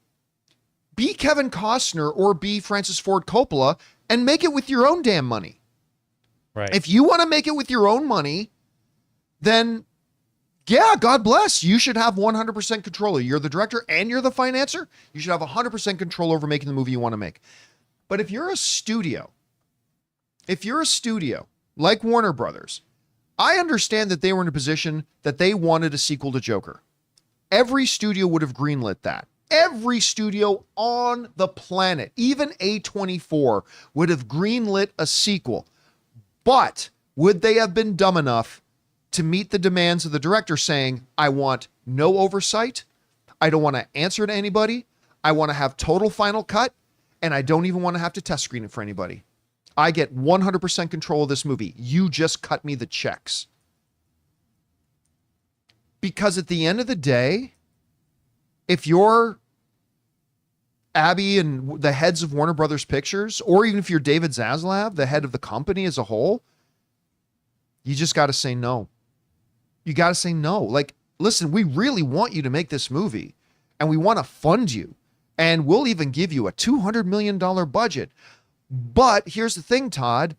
be Kevin Costner or be Francis Ford Coppola and make it with your own damn money. Right. If you want to make it with your own money, then yeah, God bless. You should have 100% control. You're the director and you're the financer. You should have 100% control over making the movie you want to make. But if you're a studio like Warner Brothers, I understand that they were in a position that they wanted a sequel to Joker. Every studio would have greenlit that. Every studio on the planet, even A24, would have greenlit a sequel. But would they have been dumb enough to meet the demands of the director saying, I want no oversight, I don't want to answer to anybody, I want to have total final cut, and I don't even want to have to test screen it for anybody. I get 100% control of this movie. You just cut me the checks. Because at the end of the day, if you're Abby and the heads of Warner Brothers Pictures, or even if you're David Zaslav, the head of the company as a whole, you just got to say no. You got to say no. Like, listen, we really want you to make this movie and we want to fund you and we'll even give you a $200 million budget. But here's the thing, Todd,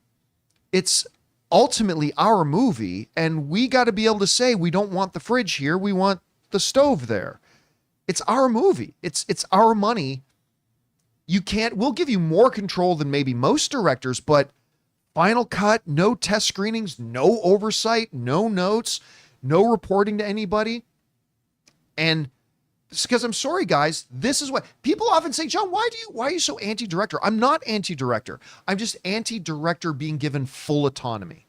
it's ultimately our movie and we got to be able to say, we don't want the fridge here. We want the stove there. It's our movie. It's our money. We'll give you more control than maybe most directors, but final cut, no test screenings, no oversight, no notes, no reporting to anybody. And because I'm sorry, guys, this is what people often say, John, why are you so anti-director? I'm not anti-director. I'm just anti-director being given full autonomy.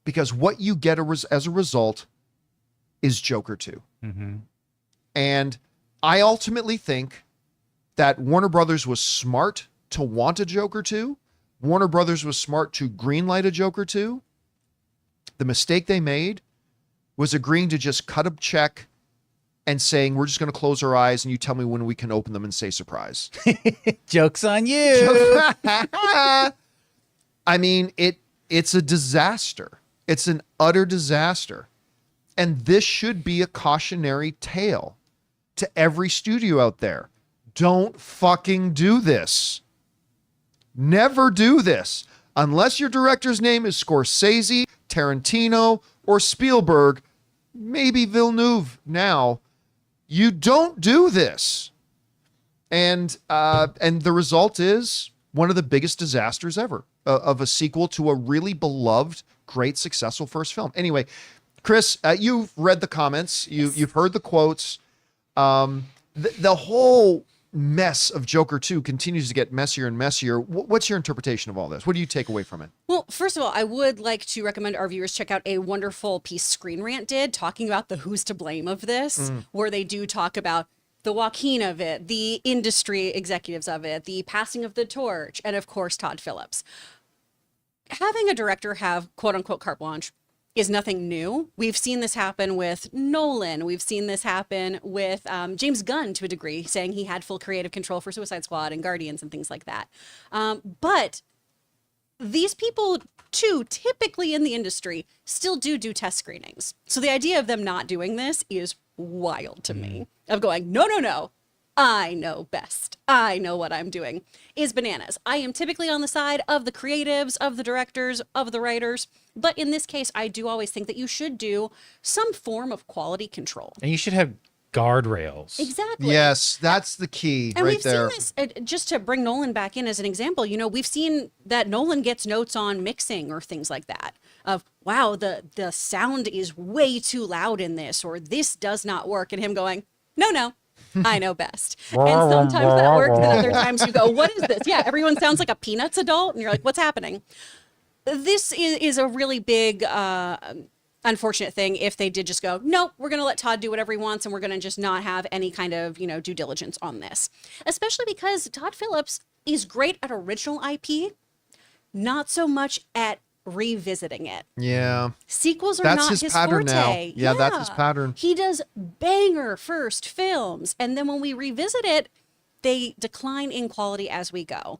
Because what you get as a result is Joker 2. Mm-hmm. And I ultimately think that Warner Brothers was smart to want a Joker 2. Warner Brothers was smart to greenlight a Joker 2. The mistake they made was agreeing to just cut a check and saying, we're just going to close our eyes and you tell me when we can open them and say surprise. Joke's on you. I mean, it's a disaster. It's an utter disaster. And this should be a cautionary tale to every studio out there. Don't fucking do this. Never do this. Unless your director's name is Scorsese, Tarantino, or Spielberg, maybe Villeneuve now. You don't do this. And the result is one of the biggest disasters ever of a sequel to a really beloved, great, successful first film. Anyway, Chris, you've read the comments. You've heard the quotes. The whole mess of Joker 2 continues to get messier and messier. What's your interpretation of all this? What do you take away from it? Well, first of all, I would like to recommend our viewers check out a wonderful piece Screen Rant did talking about the who's to blame of this, where they do talk about the Joaquin of it, the industry executives of it, the passing of the torch, and of course, Todd Phillips. Having a director have quote unquote carte blanche is nothing new. We've seen this happen with Nolan. We've seen this happen with James Gunn to a degree, saying he had full creative control for Suicide Squad and Guardians and things like that. But these people, too, typically in the industry, still do test screenings. So the idea of them not doing this is wild to me. Of going, no, I know best. I know what I'm doing, is bananas. I am typically on the side of the creatives, of the directors, of the writers. But in this case, I do always think that you should do some form of quality control. And you should have guardrails. Exactly. Yes, that's the key and right we've there. seen this, just to bring Nolan back in as an example, we've seen that Nolan gets notes on mixing or things like that. Of, wow, the sound is way too loud in this, or this does not work. And him going, no. I know best. And sometimes that works, and other times you go, what is this? Yeah, everyone sounds like a Peanuts adult, and you're like, what's happening? This is a really big, unfortunate thing if they did just go, nope, we're going to let Todd do whatever he wants, and we're going to just not have any kind of, due diligence on this. Especially because Todd Phillips is great at original IP, not so much at revisiting it. Yeah. Sequels are That's not his his pattern forte. now. Yeah, that's his pattern. He does banger first films, and then when we revisit it, they decline in quality as we go.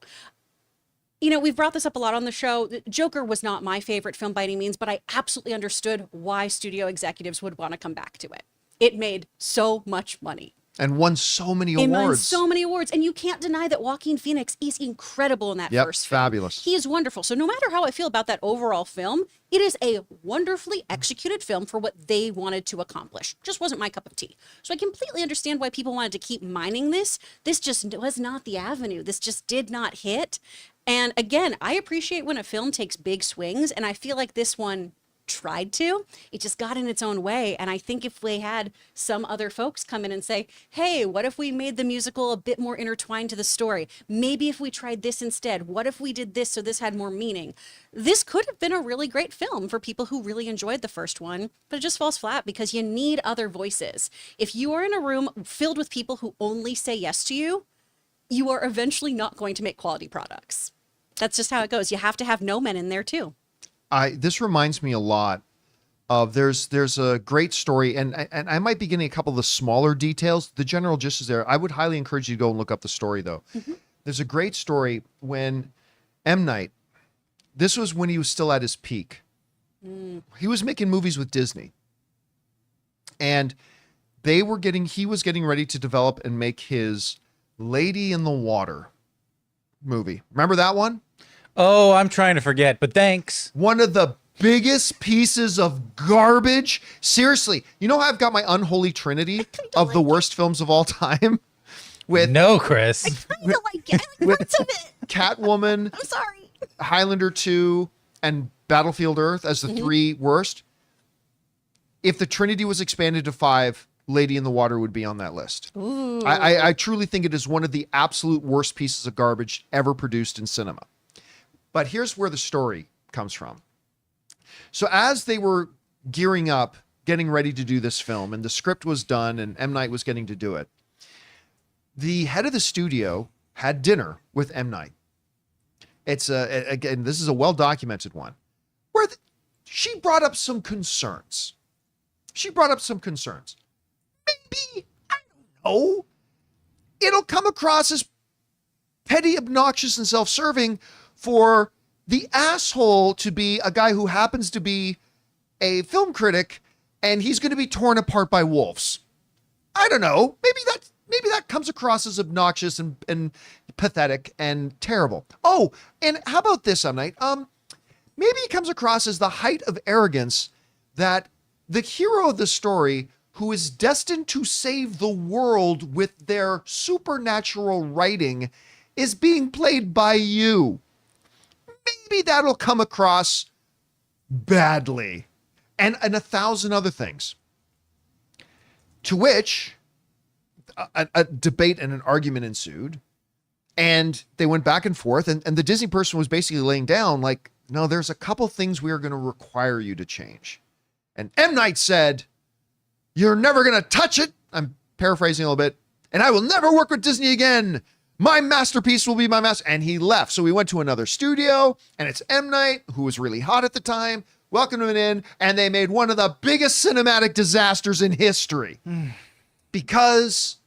we've brought this up a lot on the show. Joker was not my favorite film by any means, but I absolutely understood why studio executives would want to come back to it. It made so much money. And won so many It won awards. so many awards. And you can't deny that Joaquin Phoenix is incredible in that first film. Fabulous. He is wonderful. So no matter how I feel about that overall film, it is a wonderfully executed film for what they wanted to accomplish. Just wasn't my cup of tea. So I completely understand why people wanted to keep mining this. This just was not the avenue. This just did not hit. And again, I appreciate when a film takes big swings, and I feel like this one tried to. It just got in its own way. And I think if they had some other folks come in and say, hey, what if we made the musical a bit more intertwined to the story? Maybe if we tried this instead, what if we did this so this had more meaning? This could have been a really great film for people who really enjoyed the first one, but it just falls flat because you need other voices. If you are in a room filled with people who only say yes to you, you are eventually not going to make quality products. That's just how it goes. You have to have no men in there too. This reminds me a lot of there's a great story, and I might be getting a couple of the smaller details. The general gist is there. I would highly encourage you to go and look up the story, though. Mm-hmm. There's a great story when M. Night, this was when he was still at his peak. He was making movies with Disney. And he was getting ready to develop and make his Lady in the Water movie. Remember that one? Oh, I'm trying to forget, but thanks. One of the biggest pieces of garbage. Seriously, you know how I've got my unholy trinity of the worst films of all time? No, Chris. I kind of like it. I like parts of it. Catwoman, I'm sorry. Highlander 2, and Battlefield Earth as the three worst. If the trinity was expanded to 5, Lady in the Water would be on that list. Ooh. I truly think it is one of the absolute worst pieces of garbage ever produced in cinema. But here's where the story comes from. So as they were gearing up, getting ready to do this film, and the script was done, and M. Night was getting to do it, the head of the studio had dinner with M. Night. It's again, this is a well-documented one, where she brought up some concerns. Maybe, I don't know, it'll come across as petty, obnoxious, and self-serving for the asshole to be a guy who happens to be a film critic, and he's going to be torn apart by wolves. I don't know. Maybe that comes across as obnoxious and pathetic and terrible. Oh, and how about this, M. Night? Maybe it comes across as the height of arrogance that the hero of the story, who is destined to save the world with their supernatural writing, is being played by you. Maybe that'll come across badly. And 1,000 other things. To which a debate and an argument ensued. And they went back and forth. And the Disney person was basically laying down like, no, there's a couple things we are going to require you to change. And M. Night said, you're never going to touch it. I'm paraphrasing a little bit. And I will never work with Disney again. My masterpiece will be my master. And he left. So we went to another studio, and it's M. Night, who was really hot at the time, welcomed him in, and they made one of the biggest cinematic disasters in history. Because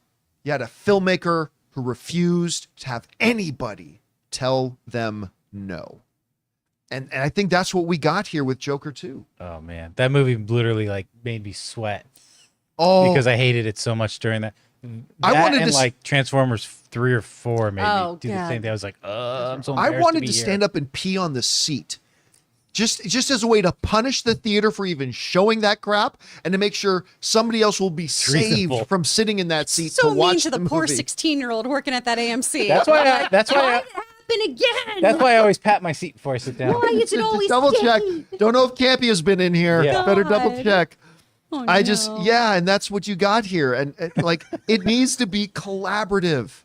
you had a filmmaker who refused to have anybody tell them no. And I think that's what we got here with Joker 2. Oh, man. That movie literally like made me sweat. Oh, Because I hated it so much during that. I wanted and to like Transformers 3 or 4 made Oh, me do the God. same thing. I was like, I'm so I embarrassed wanted be to here. stand up and pee on the seat. Just as a way to punish the theater for even showing that crap, and to make sure somebody else will be saved reasonable. from sitting in that seat So to watch mean to the poor movie. 16-year-old working at that AMC. That's why Why did it happen again? That's why I always pat my seat before I sit down. Why is it always Double check. gay? Don't know if Campea's been in here. Yeah. Better double God. check. Oh, no. And that's what you got here. And like, it needs to be collaborative.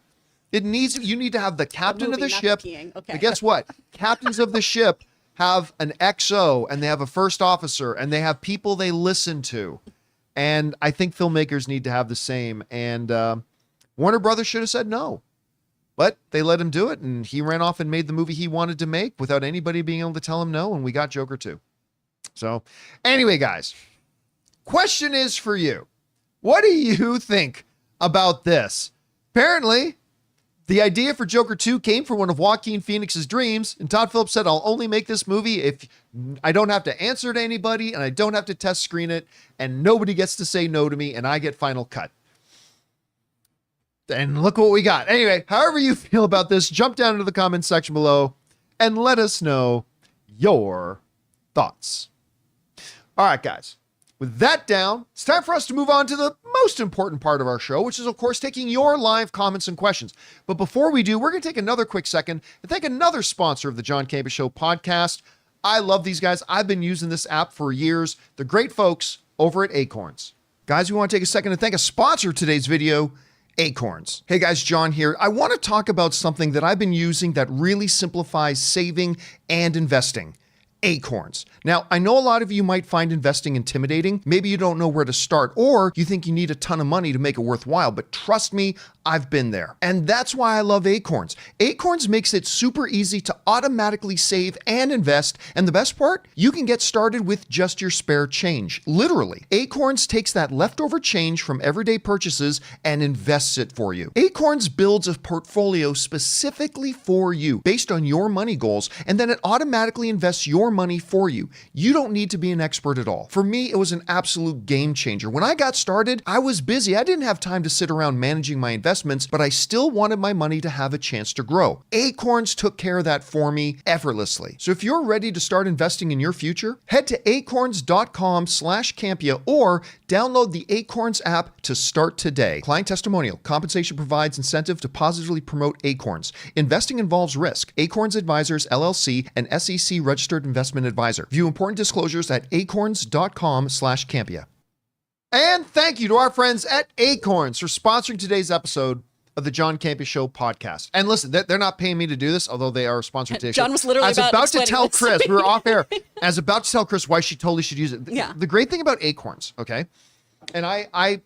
You need to have the captain of movie, the not ship. the peeing. Okay. But guess what? Captains of the ship have an XO, and they have a first officer, and they have people they listen to. And I think filmmakers need to have the same. And Warner Brothers should have said no. But they let him do it, and he ran off and made the movie he wanted to make without anybody being able to tell him no, and we got Joker 2. So, anyway, guys, question is for you. What do you think about this? Apparently, The idea for Joker 2 came from one of Joaquin Phoenix's dreams, and Todd Phillips said, I'll only make this movie if I don't have to answer to anybody, and I don't have to test screen it, and nobody gets to say no to me, and I get final cut. And look what we got. Anyway, however you feel about this, jump down into the comments section below and let us know your thoughts. All right, guys. With that down, it's time for us to move on to the most important part of our show, which is, of course, taking your live comments and questions. But before we do, we're going to take another quick second and thank another sponsor of the John Campea Show podcast. I love these guys. I've been using this app for years. The great folks over at Acorns. Guys, we want to take a second to thank a sponsor of today's video, Acorns. Hey guys, John here. I want to talk about something that I've been using that really simplifies saving and investing. Acorns. Now, I know a lot of you might find investing intimidating. Maybe you don't know where to start, or you think you need a ton of money to make it worthwhile, but trust me, I've been there. And that's why I love Acorns. Acorns makes it super easy to automatically save and invest. And the best part, you can get started with just your spare change. Literally, Acorns takes that leftover change from everyday purchases and invests it for you. Acorns builds a portfolio specifically for you based on your money goals, and then it automatically invests your money for you. You don't need to be an expert at all. For me, it was an absolute game changer. When I got started, I was busy. I didn't have time to sit around managing my investments, but I still wanted my money to have a chance to grow. Acorns took care of that for me effortlessly. So if you're ready to start investing in your future, head to acorns.com/Campea or download the Acorns app to start today. Client testimonial. Compensation provides incentive to positively promote Acorns. Investing involves risk. Acorns Advisors, LLC, an SEC registered investment advisor. View important disclosures at acorns.com/Campea. And thank you to our friends at Acorns for sponsoring today's episode of the John Campea Show podcast. And listen, they're not paying me to do this, although they are sponsoring today's show. John was literally about to tell this. Chris, we were off air. I was about to tell Chris why she totally should use it. Yeah. The great thing about Acorns, okay, and I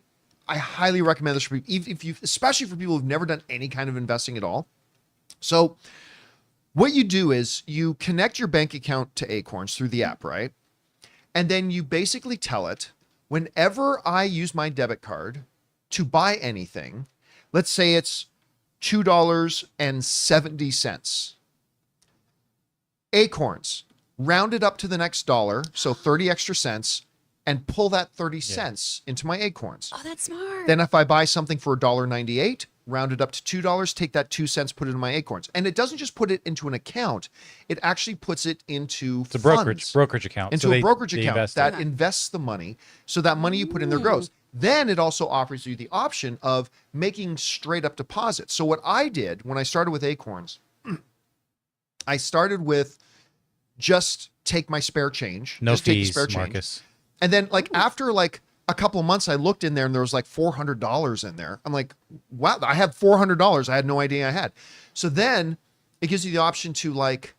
highly recommend this for people, if you, especially for people who've never done any kind of investing at all. So what you do is you connect your bank account to Acorns through the app, right? And then you basically tell it, whenever I use my debit card to buy anything, let's say it's $2.70. Acorns, round it up to the next dollar, so 30 extra cents, and pull that 30 cents into my Acorns. Oh, that's smart. Then if I buy something for $1.98, round it up to $2, take that 2 cents, put it in my Acorns. And it doesn't just put it into an account, it actually puts it into It's a funds, brokerage account. into a brokerage account that invests the money. So that money you put in there grows. Then it also offers you the option of making straight up deposits. So what I did when I started with Acorns, I started with just take my spare change. No just take the fees, spare change. Marcus. And then like after like a couple of months, I looked in there and there was like $400 in there. I'm like, wow, I have $400. I had no idea I had. So then it gives you the option to like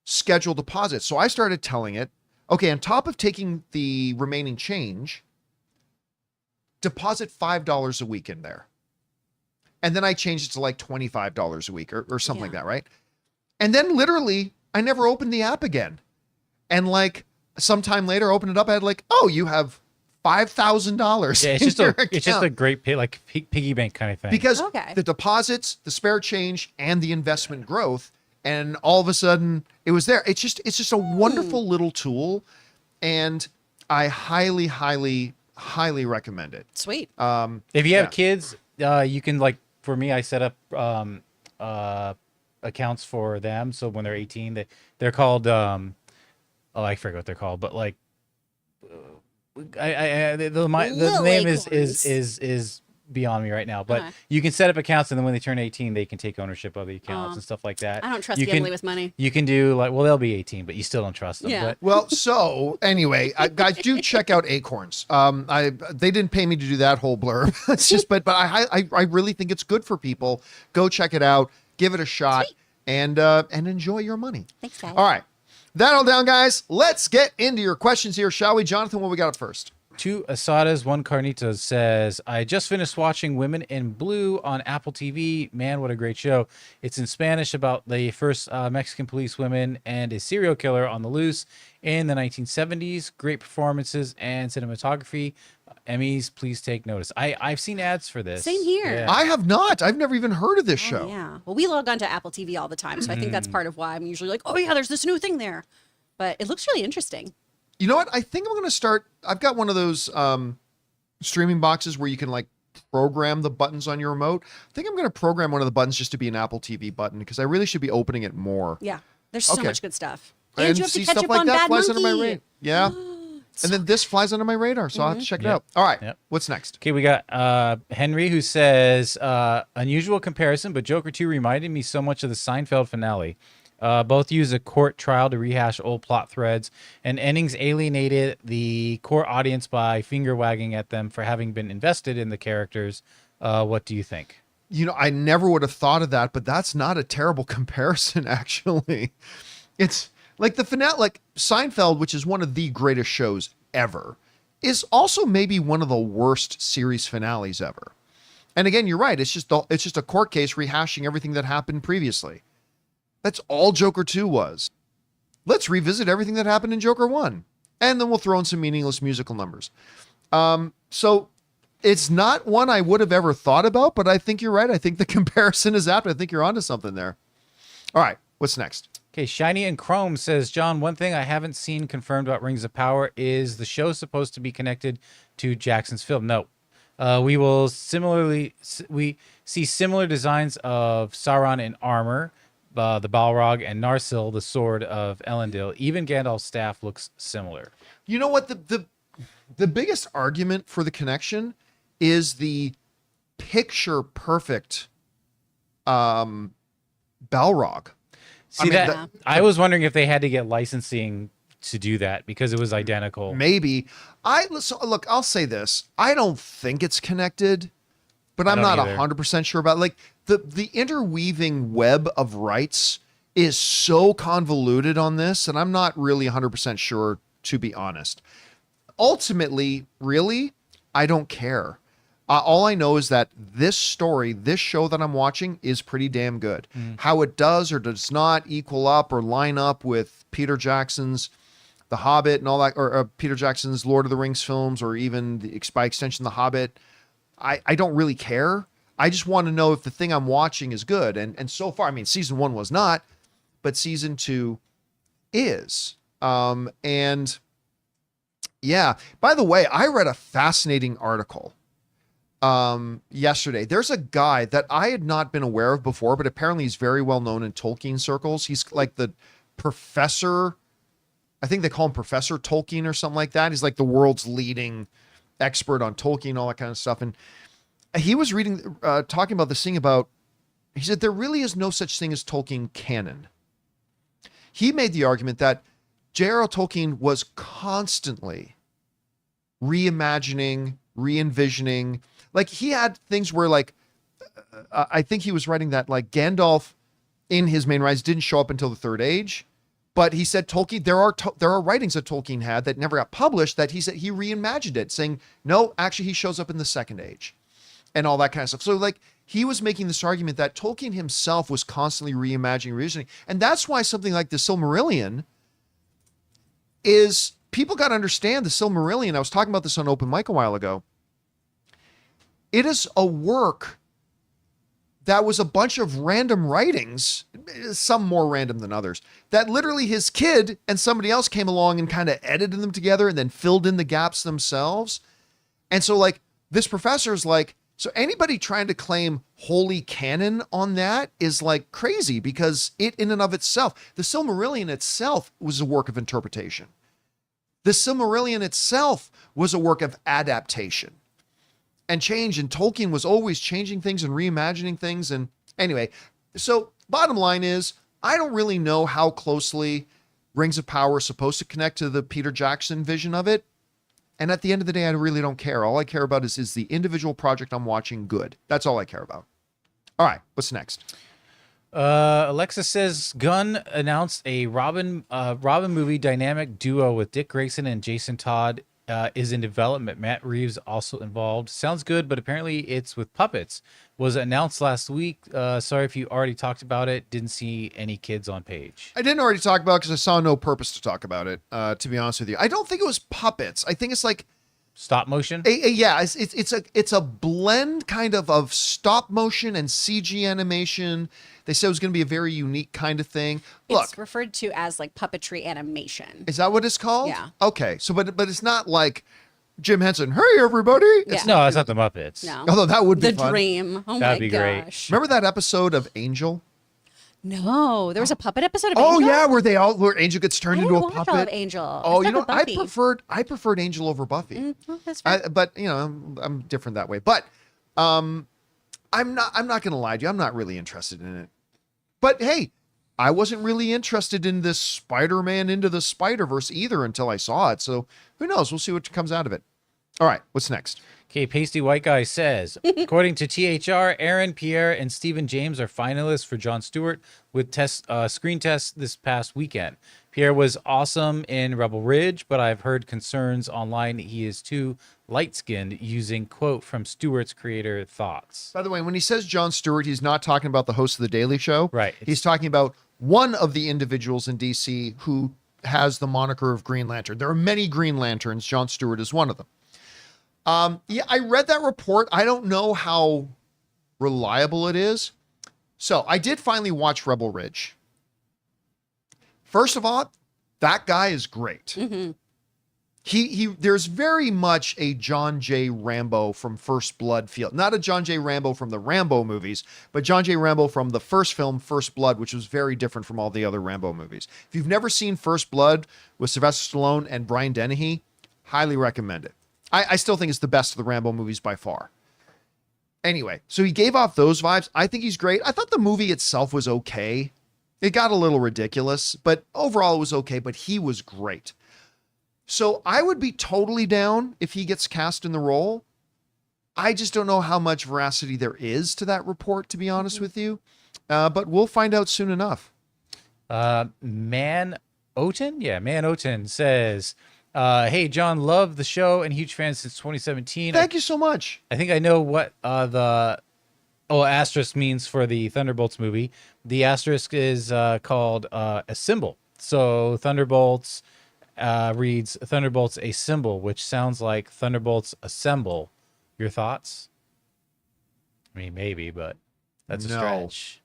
schedule deposits. So I started telling it, okay, on top of taking the remaining change, deposit $5 a week in there. And then I changed it to like $25 a week or something like that, right? And then literally I never opened the app again. And like sometime later, I opened it up, I had like, oh, you have $5,000. Yeah, it's just a great piggy bank kind of thing. Because the deposits, the spare change, and the investment growth, and all of a sudden it was there. It's just a wonderful little tool, and I highly, highly, highly recommend it. Sweet. If you have kids, you can like, for me, I set up accounts for them. So when they're 18, they're called, I forget what they're called, but like, the name is beyond me right now, but you can set up accounts, and then when they turn 18, they can take ownership of the accounts and stuff like that. I don't trust family with money. You can do like, well, they'll be 18, but you still don't trust them. Yeah. But. Well, so anyway, guys, do check out Acorns. They didn't pay me to do that whole blurb. It's just, but I really think it's good for people. Go check it out, give it a shot, and enjoy your money. Thanks, guys. All right. That all down, guys. Let's get into your questions here, shall we? Jonathan, what we got up first? 2 Asadas, 1 Carnitas says, I just finished watching Women in Blue on Apple TV. Man, what a great show. It's in Spanish about the first Mexican police women and a serial killer on the loose in the 1970s. Great performances and cinematography. Emmys, please take notice. I've seen ads for this. Same here. Yeah. I have not. I've never even heard of this Oh, show. yeah. Well, we log on to Apple TV all the time, so I think that's part of why I'm usually like, oh yeah, there's this new thing there. But it looks really interesting. You know what? I think I'm going to start. I've got one of those streaming boxes where you can like program the buttons on your remote. I think I'm going to program one of the buttons just to be an Apple TV button because I really should be opening it more. Yeah. There's so Okay. much good stuff. And you have to see catch stuff up like on that Bad flies Monkey. under my radar. Yeah. And then this flies under my radar, so I'll have to check it Yep. out. All right. Yep. What's next? Okay, we got Henry who says, unusual comparison, but Joker 2 reminded me so much of the Seinfeld finale. Both use a court trial to rehash old plot threads, and endings alienated the core audience by finger wagging at them for having been invested in the characters. What do you think? You know, I never would have thought of that, but that's not a terrible comparison, actually. It's like the finale, like Seinfeld, which is one of the greatest shows ever, is also maybe one of the worst series finales ever. And again, you're right. It's just a court case rehashing everything that happened previously. That's all Joker 2 was. Let's revisit everything that happened in Joker 1. And then we'll throw in some meaningless musical numbers. So it's not one I would have ever thought about, but I think you're right. I think the comparison is apt. I think you're onto something there. All right, what's next? Okay, Shiny and Chrome says, John, one thing I haven't seen confirmed about Rings of Power is the show supposed to be connected to Jackson's film. No. We will we see similar designs of Sauron in armor, the Balrog, and Narsil, the sword of Elendil. Even Gandalf's staff looks similar. You know what? The biggest argument for the connection is the picture perfect Balrog. See I was wondering if they had to get licensing to do that because it was identical. Maybe. Look, I'll say this. I don't think it's connected, but I'm not 100% sure about it. Like the interweaving web of rights is so convoluted on this, and I'm not really 100% sure, to be honest. Ultimately, really, I don't care. All I know is that this story, this show that I'm watching is pretty damn good. How it does or does not equal up or line up with Peter Jackson's The Hobbit and all that, or Peter Jackson's Lord of the Rings films, or even by extension, The Hobbit, I don't really care. I just want to know if the thing I'm watching is good. And so far, I mean, season 1 was not, but season 2 is. And yeah, by the way, I read a fascinating article yesterday. There's a guy that I had not been aware of before, but apparently he's very well known in Tolkien circles. He's like the professor, I think they call him Professor Tolkien or something like that. He's like the world's leading expert on Tolkien, all that kind of stuff. And he was reading, talking about this thing about, he said, there really is no such thing as Tolkien canon. He made the argument that J.R.R. Tolkien was constantly reimagining, re-envisioning. Like he had things where like, I think he was writing that like Gandalf in his main rise didn't show up until the Third Age. But he said Tolkien, there are writings that Tolkien had that never got published that he said he reimagined it, saying, no, actually he shows up in the Second Age and all that kind of stuff. So like he was making this argument that Tolkien himself was constantly reimagining, revisiting. And that's why something like the Silmarillion is, people got to understand the Silmarillion. I was talking about this on Open Mic a while ago. It is a work that was a bunch of random writings, some more random than others, that literally his kid and somebody else came along and kind of edited them together and then filled in the gaps themselves. And so like this professor is like, so anybody trying to claim holy canon on that is like crazy, because it in and of itself, the Silmarillion itself was a work of interpretation. The Silmarillion itself was a work of adaptation and change, and Tolkien was always changing things and reimagining things. And anyway, so bottom line is, I don't really know how closely Rings of Power is supposed to connect to the Peter Jackson vision of it. And at the end of the day, I really don't care. All I care about is the individual project I'm watching good. That's all I care about. All right, what's next? Alexa says Gunn announced a Robin movie dynamic duo with Dick Grayson and Jason Todd is in development. Matt Reeves also involved. Sounds good, but apparently it's with puppets. Was announced last week. Sorry if you already talked about it. Didn't see any kids on page. I didn't already talk about it because I saw no purpose to talk about it, to be honest with you. I don't think it was puppets. I think it's like stop motion. Yeah, it's a blend kind of stop motion and CG animation. They said it was going to be a very unique kind of thing. Look, It's referred to as like puppetry animation. is that what it's called? Yeah. Okay, so but it's not like Jim Henson. Hey everybody! Yeah. No, it's not the Muppets. No. Although that would be The fun. dream. Oh That'd my be great. gosh. Remember that episode of Angel? No, there was a puppet episode of Oh Angel? yeah, where Angel gets turned I into didn't a watch all puppet. of Angel. Oh, I you stuck know, with Buffy. I preferred Angel over Buffy. Well, that's fair. But you know, I'm different that way. But I'm not gonna lie to you. I'm not really interested in it. But hey, I wasn't really interested in this Spider-Man Into the Spider-Verse either until I saw it. So who knows? We'll see what comes out of it. All right, what's next? Okay, Pasty White Guy says, according to THR, Aaron, Pierre, and Stephen James are finalists for Jon Stewart with screen tests this past weekend. Pierre was awesome in Rebel Ridge, but I've heard concerns online he is too light-skinned, using quote from Stewart's creator thoughts. By the way, when he says Jon Stewart, he's not talking about the host of The Daily Show. Right. He's talking about one of the individuals in DC who has the moniker of Green Lantern. There are many Green Lanterns. Jon Stewart is one of them. Yeah, I read that report. I don't know how reliable it is. So I did finally watch Rebel Ridge. First of all, that guy is great. Mm-hmm. There's very much a John J. Rambo from First Blood feel. Not a John J. Rambo from the Rambo movies, but John J. Rambo from the first film, First Blood, which was very different from all the other Rambo movies. If you've never seen First Blood with Sylvester Stallone and Brian Dennehy, highly recommend it. I still think it's the best of the Rambo movies by far. Anyway, so he gave off those vibes. I think he's great. I thought the movie itself was okay. It got a little ridiculous, but overall it was okay, but he was great. So I would be totally down if he gets cast in the role. I just don't know how much veracity there is to that report, to be honest with you. But we'll find out soon enough. Man Oten says, hey, John, love the show and huge fan since 2017. Thank you so much. I think I know what the asterisk means for the Thunderbolts movie. The asterisk is called a symbol. So Thunderbolts reads Thunderbolts a symbol, which sounds like Thunderbolts assemble. Your thoughts? I mean, maybe, but that's a No. stretch.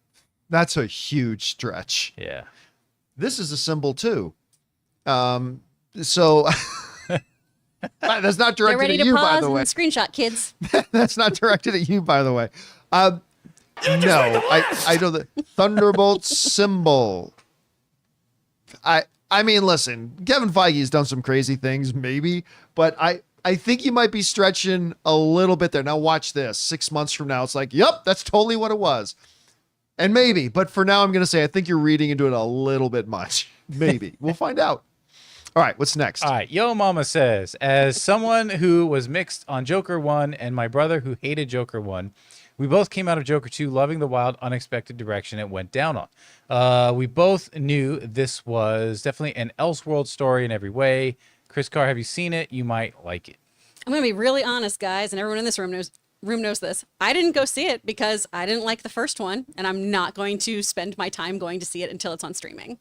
That's a huge stretch. Yeah. This is a symbol too. So that's not Get directed ready at to you, by pause the and way. screenshot, kids. That's not directed at you, by the way. No, I know the Thunderbolt symbol. I mean, listen, Kevin Feige's done some crazy things, maybe, but I think you might be stretching a little bit there. Now watch this. 6 months from now, it's like, yep, that's totally what it was. And maybe, but for now, I'm going to say, I think you're reading into it a little bit much. Maybe. We'll find out. All right, what's next? All right. Yo Mama says, as someone who was mixed on Joker 1 and my brother who hated Joker 1, we both came out of Joker 2 loving the wild, unexpected direction it went down on. We both knew this was definitely an Elseworld story in every way. Chris Carr, have you seen it? You might like it. I'm going to be really honest, guys, and everyone in this room knows this. I didn't go see it because I didn't like the first one, and I'm not going to spend my time going to see it until it's on streaming.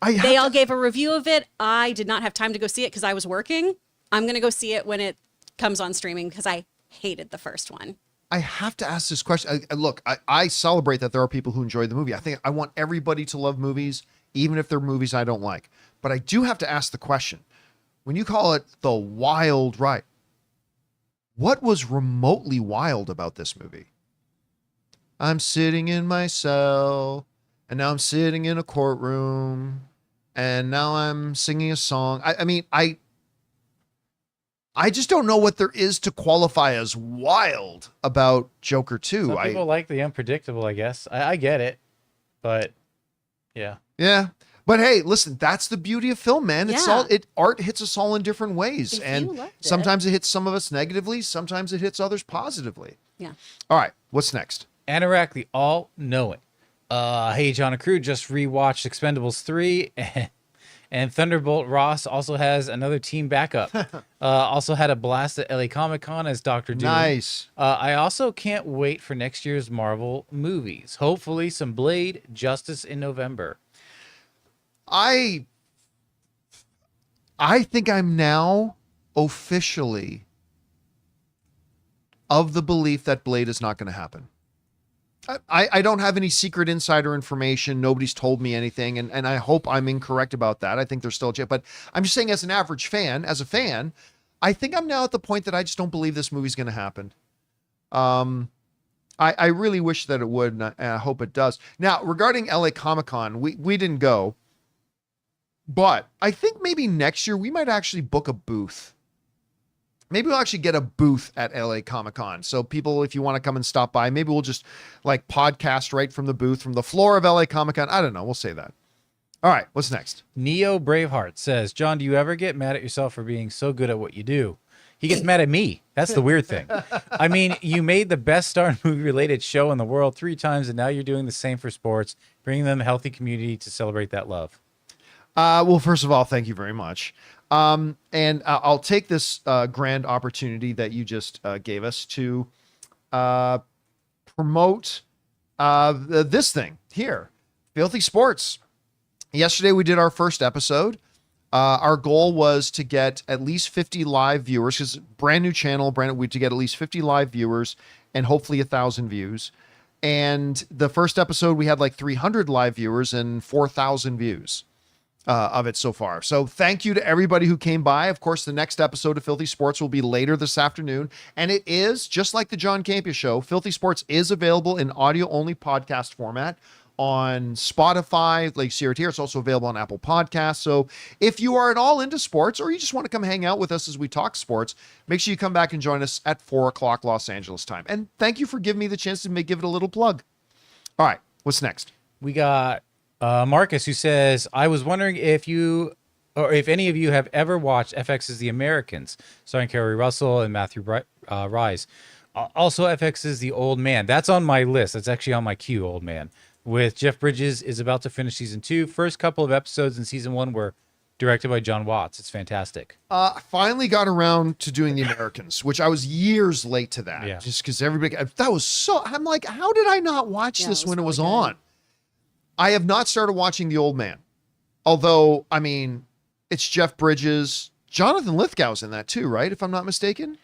They all gave a review of it. I did not have time to go see it because I was working. I'm going to go see it when it comes on streaming because I hated the first one. I have to ask this question. Look, I celebrate that there are people who enjoy the movie. I think I want everybody to love movies, even if they're movies I don't like. But I do have to ask the question. When you call it the wild ride, what was remotely wild about this movie? I'm sitting in my cell, and now I'm sitting in a courtroom, and now I'm singing a song. I mean, I just don't know what there is to qualify as wild about Joker 2. Some people like the unpredictable, I guess. I get it, but yeah. Yeah. But hey, listen, that's the beauty of film, man. It's Yeah. art hits us all in different ways. If you And loved it. sometimes it hits some of us negatively, sometimes it hits others positively. Yeah. All right, what's next? Anorak, the all-knowing. Hey, John and crew, just rewatched Expendables 3, and Thunderbolt Ross also has another team backup. Also had a blast at LA Comic-Con as Dr. Doom. Nice. I also can't wait for next year's Marvel movies. Hopefully some Blade, Justice in November. I think I'm now officially of the belief that Blade is not going to happen. I don't have any secret insider information. Nobody's told me anything. And I hope I'm incorrect about that. I think there's still a chance. But I'm just saying, as an average fan, as a fan, I think I'm now at the point that I just don't believe this movie's going to happen. I really wish that it would, and I hope it does. Now, regarding LA Comic-Con, we didn't go. But I think maybe next year we might actually book a booth. Maybe we'll actually get a booth at LA Comic-Con. So people, if you want to come and stop by, maybe we'll just like podcast right from the booth, from the floor of LA Comic-Con. I don't know. We'll say that. All right. What's next? Neo Braveheart says, John, do you ever get mad at yourself for being so good at what you do? He gets mad at me. That's the weird thing. I mean, you made the best Star movie-related show in the world 3 times, and now you're doing the same for sports, bringing them a healthy community to celebrate that love. Well, first of all, thank you very much. And I'll take this grand opportunity that you just gave us to promote this thing here, Filthy Sports. Yesterday we did our first episode. Our goal was to get at least 50 live viewers, because brand new channel, to get at least 50 live viewers and hopefully 1,000 views. And the first episode we had like 300 live viewers and 4,000 views. Of it so far. So thank you to everybody who came by. Of course, the next episode of Filthy Sports will be later this afternoon. And it is, just like the John Campea Show, Filthy Sports is available in audio-only podcast format on Spotify, like you see it here. It's also available on Apple Podcasts. So if you are at all into sports, or you just want to come hang out with us as we talk sports, make sure you come back and join us at 4 o'clock Los Angeles time. And thank you for giving me the chance to give it a little plug. All right, what's next? We got Marcus, who says, I was wondering if any of you have ever watched FX's The Americans, starring Kerry Russell and Matthew Rhys. Also, FX's The Old Man. That's on my list. That's actually on my queue, Old Man. With Jeff Bridges is about to finish season 2. First couple of episodes in season 1 were directed by John Watts. It's fantastic. I finally got around to doing The Americans, which I was years late to that. Yeah. Just because everybody, that was so, I'm like, how did I not watch this when it was really on? I have not started watching The Old Man. Although, I mean, it's Jeff Bridges. Jonathan Lithgow's in that too, right? If I'm not mistaken.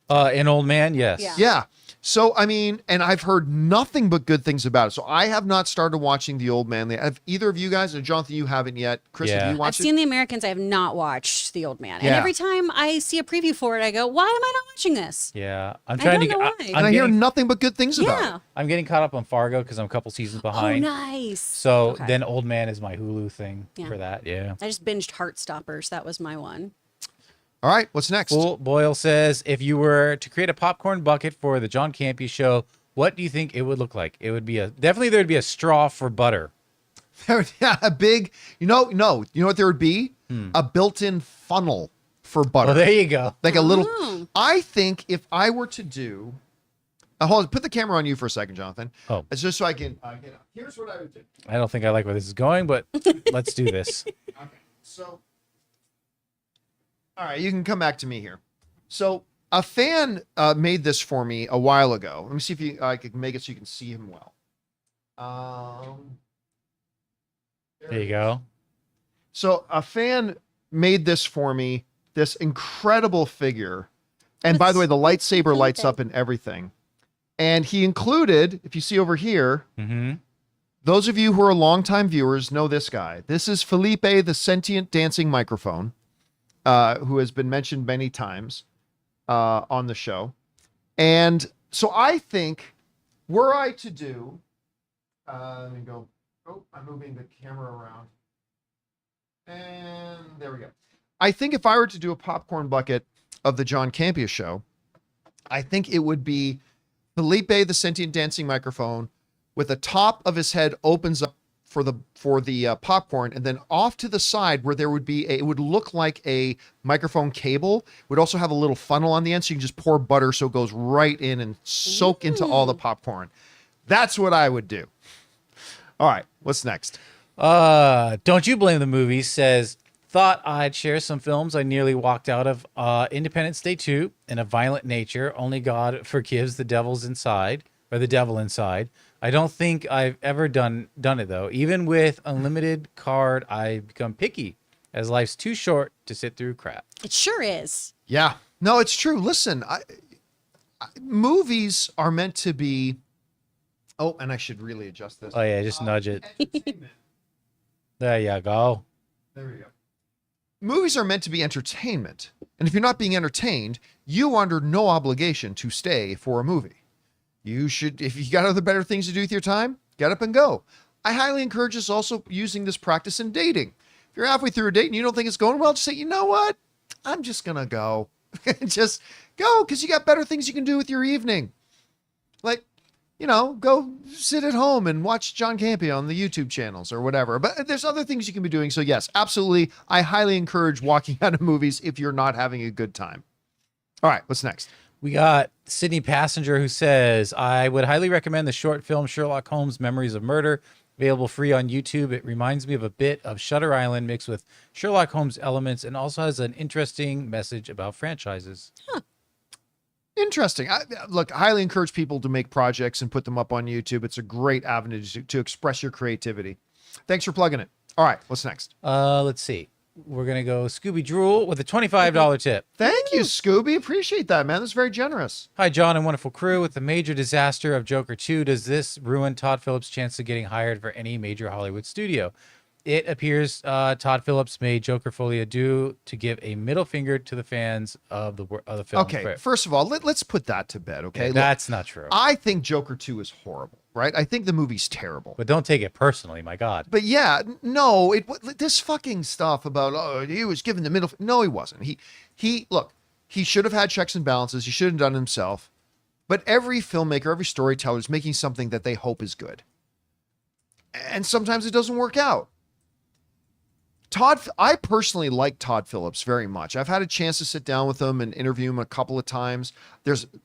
An Old Man, yes. Yeah. So, I mean, and I've heard nothing but good things about it. So I have not started watching The Old Man. Have either of you guys, or Jonathan, you haven't yet. Chris, have you I've watched it? seen The Americans. I have not watched The Old Man. Yeah. And every time I see a preview for it, I go, why am I not watching this? Yeah. I don't know why. And I hear nothing but good things about Yeah. it. I'm getting caught up on Fargo because I'm a couple seasons behind. Oh, nice. So Okay. then Old Man is my Hulu thing Yeah. for that. Yeah. I just binged Heartstoppers. That was my one. All right, what's next? Bull Boyle says, if you were to create a popcorn bucket for the John Campea Show, what do you think it would look like? It would be definitely there'd be a straw for butter. Yeah, a big, you know what there would be? A built-in funnel for butter. Well, there you go. Like a little, I think if I were to do, hold on, put the camera on you for a second, Jonathan. Oh. It's just so I can, here's what I would do. I don't think I like where this is going, but let's do this. Okay, so, all right, you can come back to me here. So a fan made this for me a while ago. Let me see if I can make it so you can see him well. There you go. So a fan made this for me, this incredible figure. And by the way, the lightsaber lights up and everything. And he included, if you see over here, those of you who are longtime viewers know this guy. This is Felipe, the sentient dancing microphone, who has been mentioned many times on the show. And so I think, were I to do, let me go, I'm moving the camera around. And there we go. I think if I were to do a popcorn bucket of the John Campea Show, I think it would be Felipe, the sentient dancing microphone, with the top of his head opens up for the popcorn, and then off to the side where there would be it would look like a microphone cable, would also have a little funnel on the end, so you can just pour butter so it goes right in and soak into all the popcorn. That's what I would do. All right, what's next? Don't You Blame the Movies says, thought I'd share some films I nearly walked out of. Independence Day 2 and A Violent Nature, Only God Forgives the Devil's Inside, or the Devil Inside. I don't think I've ever done it though. Even with unlimited card, I become picky as life's too short to sit through crap. It sure is. Yeah, no, it's true. Listen, movies are meant to be. Oh, and I should really adjust this. Oh yeah, just nudge it. Entertainment. There you go. There we go. Movies are meant to be entertainment. And if you're not being entertained, you are under no obligation to stay for a movie. You should, if you got other better things to do with your time, get up and go. I highly encourage us also using this practice in dating. If you're halfway through a date and you don't think it's going well, just say, you know what? I'm just going to go. Just go, because you got better things you can do with your evening. Like, go sit at home and watch John Campea on the YouTube channels or whatever. But there's other things you can be doing. So yes, absolutely. I highly encourage walking out of movies if you're not having a good time. All right, what's next? We got Sydney Passenger, who says, I would highly recommend the short film Sherlock Holmes Memories of Murder, available free on YouTube. It reminds me of a bit of Shutter Island mixed with Sherlock Holmes elements and also has an interesting message about franchises. Huh. Interesting. Look, I highly encourage people to make projects and put them up on YouTube. It's a great avenue to express your creativity. Thanks for plugging it. All right, what's next? Let's see. We're going to go Scooby Drool with a $25 tip. Thank you, Scooby. Appreciate that, man. That's very generous. Hi, John and wonderful crew. With the major disaster of Joker 2, does this ruin Todd Phillips' chance of getting hired for any major Hollywood studio? It appears Todd Phillips made Joker Folie Adieu to give a middle finger to the fans of the film. Okay, first of all, let's put that to bed, okay? Yeah, that's not true. I think Joker 2 is horrible, right? I think the movie's terrible. But don't take it personally, my God. But yeah, no, this fucking stuff about, he was given the middle. No, he wasn't. Look, he should have had checks and balances. He should have done it himself. But every filmmaker, every storyteller is making something that they hope is good. And sometimes it doesn't work out. I personally like Todd Phillips very much. I've had a chance to sit down with him and interview him a couple of times.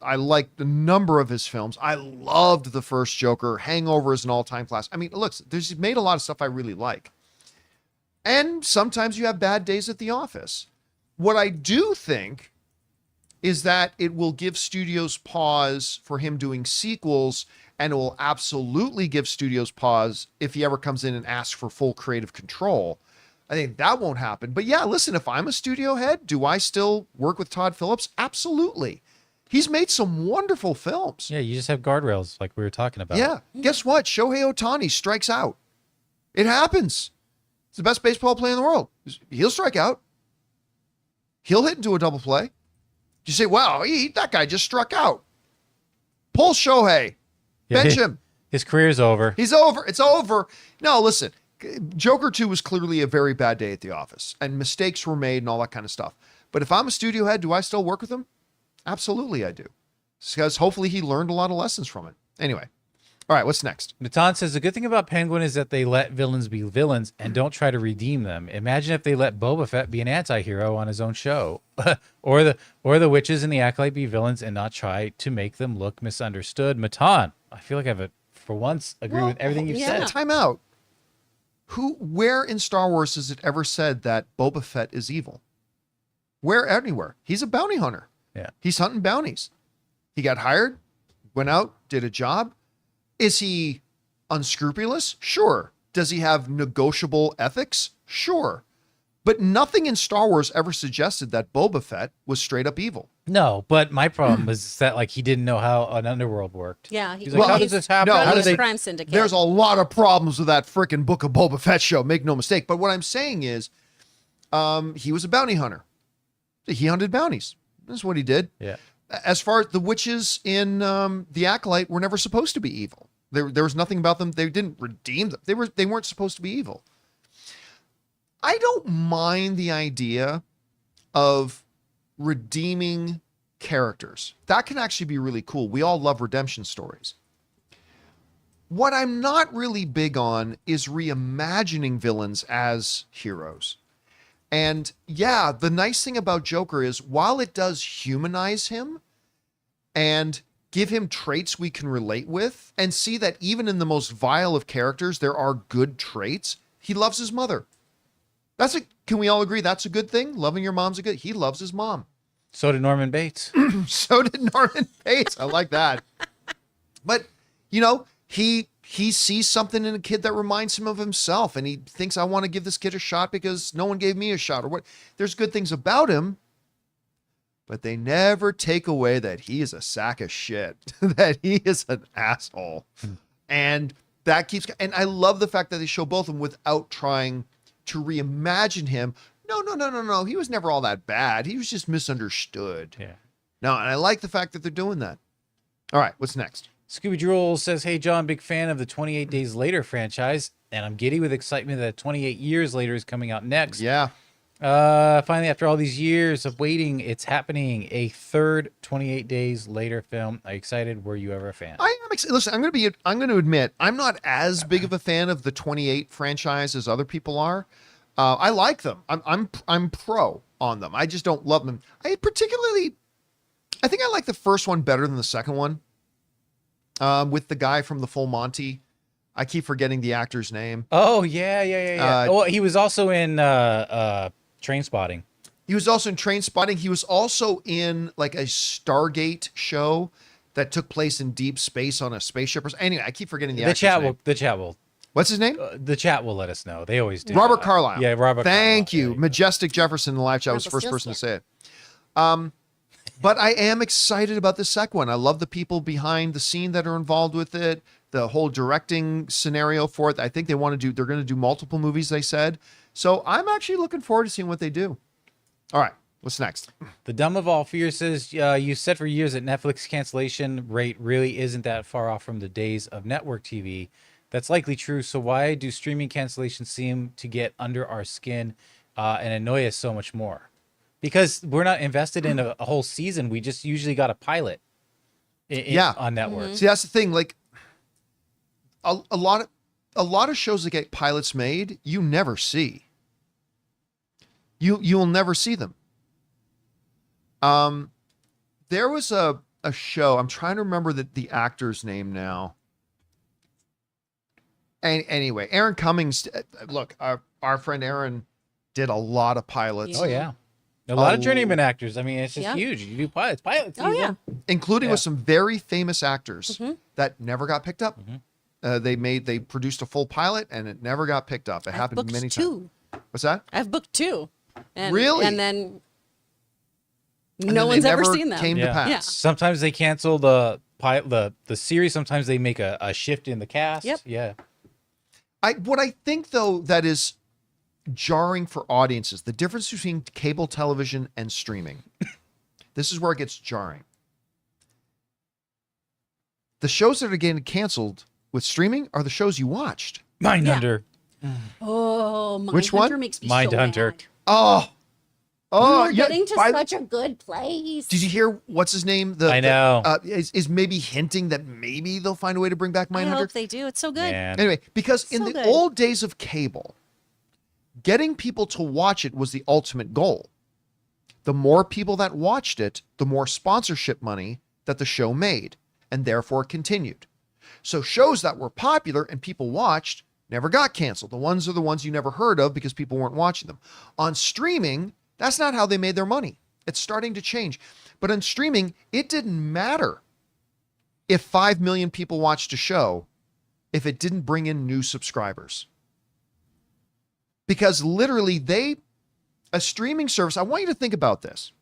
I like a number of his films. I loved the first Joker. Hangover is an all-time classic. I mean, look, he's made a lot of stuff I really like. And sometimes you have bad days at the office. What I do think is that it will give studios pause for him doing sequels, and it will absolutely give studios pause if he ever comes in and asks for full creative control. I think that won't happen. But yeah, listen, if I'm a studio head, do I still work with Todd Phillips? Absolutely. He's made some wonderful films. Yeah, you just have guardrails like we were talking about. Yeah. Guess what? Shohei Ohtani strikes out. It happens. He's the best baseball player in the world. He'll strike out. He'll hit into a double play. You say, wow, that guy just struck out. Pull Shohei. Bench him. His career's over. He's over. It's over. No, listen. Joker 2 was clearly a very bad day at the office, and mistakes were made and all that kind of stuff. But if I'm a studio head, do I still work with him? Absolutely, I do. Because hopefully he learned a lot of lessons from it. Anyway. All right, what's next? Natan says, the good thing about Penguin is that they let villains be villains and don't try to redeem them. Imagine if they let Boba Fett be an anti-hero on his own show. or the witches in the Acolyte be villains and not try to make them look misunderstood. Matan, I feel like for once, agree with everything you've said. Time out. Where in Star Wars is it ever said that Boba Fett is evil? Where? Anywhere. He's a bounty hunter. Yeah. He's hunting bounties. He got hired, went out, did a job. Is he unscrupulous? Sure. Does he have negotiable ethics? Sure. But nothing in Star Wars ever suggested that Boba Fett was straight up evil. No, but my problem was that he didn't know how an underworld worked. Yeah. He's like, how does this happen? No, How do they... crime syndicate. There's a lot of problems with that freaking Book of Boba Fett show. Make no mistake. But what I'm saying is, he was a bounty hunter. He hunted bounties. That's what he did. Yeah. As far as the witches in the Acolyte were never supposed to be evil. There was nothing about them. They didn't redeem them. They weren't supposed to be evil. I don't mind the idea of redeeming characters. That can actually be really cool. We all love redemption stories. What I'm not really big on is reimagining villains as heroes. And yeah, the nice thing about Joker is while it does humanize him and give him traits we can relate with and see that even in the most vile of characters, there are good traits. He loves his mother. Can we all agree that's a good thing? Loving your mom's he loves his mom. So did Norman Bates. So did Norman Bates. I like that. But, he sees something in a kid that reminds him of himself, and he thinks, I want to give this kid a shot because no one gave me a shot, or what. There's good things about him, but they never take away that he is a sack of shit, that he is an asshole. And that keeps, and I love the fact that they show both of them without trying to reimagine him. No. He was never all that bad. He was just misunderstood. Yeah. No, and I like the fact that they're doing that. All right, what's next? Scooby Drool says, "Hey John, big fan of the 28 Days Later franchise, and I'm giddy with excitement that 28 Years Later is coming out next. Yeah. Finally, after all these years of waiting, it's happening. A third 28 Days Later film. Are you excited? Were you ever a fan?" I am excited. Listen, I'm going to admit, I'm not as big of a fan of the 28 franchise as other people are. I like them. I'm pro on them. I just don't love them. I think I like the first one better than the second one. With the guy from the Full Monty. I keep forgetting the actor's name. Oh, yeah. Well, he was also in Train Spotting. He was also in Train Spotting. He was also in like a Stargate show that took place in deep space on a spaceship. Anyway, I keep forgetting the actor's name. The chat will. What's his name? The chat will let us know. They always do. Robert Carlyle. Yeah, Robert. Thank you. Carlyle. Majestic Jefferson in the live chat was the first person to say it. But I am excited about the second one. I love the people behind the scene that are involved with it. The whole directing scenario for it. I think they're going to do multiple movies, they said. So I'm actually looking forward to seeing what they do. All right. What's next? The Dumb of All Fears says, you said for years that Netflix cancellation rate really isn't that far off from the days of network TV. That's likely true. So why do streaming cancellations seem to get under our skin and annoy us so much more? Because we're not invested in a whole season. We just usually got a pilot on networks. See, that's the thing. Like a lot of shows that get pilots made, you never see. You'll never see them. There was a show. I'm trying to remember the actor's name now. And anyway, Aaron Cummings. Look, our friend Aaron did a lot of pilots. Oh yeah. A lot of journeyman actors. I mean, it's just huge. You do pilots. Including with some very famous actors that never got picked up. They produced a full pilot and it never got picked up. It happened many times. What's that? I've booked 2. Really? And then no one's ever seen them. Came to pass. Yeah. Sometimes they cancel the series. Sometimes they make a shift in the cast. Yep. Yeah. What I think though that is jarring for audiences, the difference between cable television and streaming. This is where it gets jarring. The shows that are getting canceled with streaming are the shows you watched. Mindhunter. Oh, which one? Mindhunter makes me Mindhunter. so mad. Oh, We're getting to such a good place. Did you hear what's his name? I know. Is maybe hinting that maybe they'll find a way to bring back Mindhunter. I hope they do. It's so good. Man. Anyway, because in the good. old days of cable, getting people to watch it was the ultimate goal. The more people that watched it, the more sponsorship money that the show made, and therefore continued. So shows that were popular and people watched never got canceled. The ones are the ones you never heard of because people weren't watching them. On streaming, that's not how they made their money. It's starting to change. But on streaming, it didn't matter if 5 million people watched a show if it didn't bring in new subscribers. Because literally a streaming service, I want you to think about this.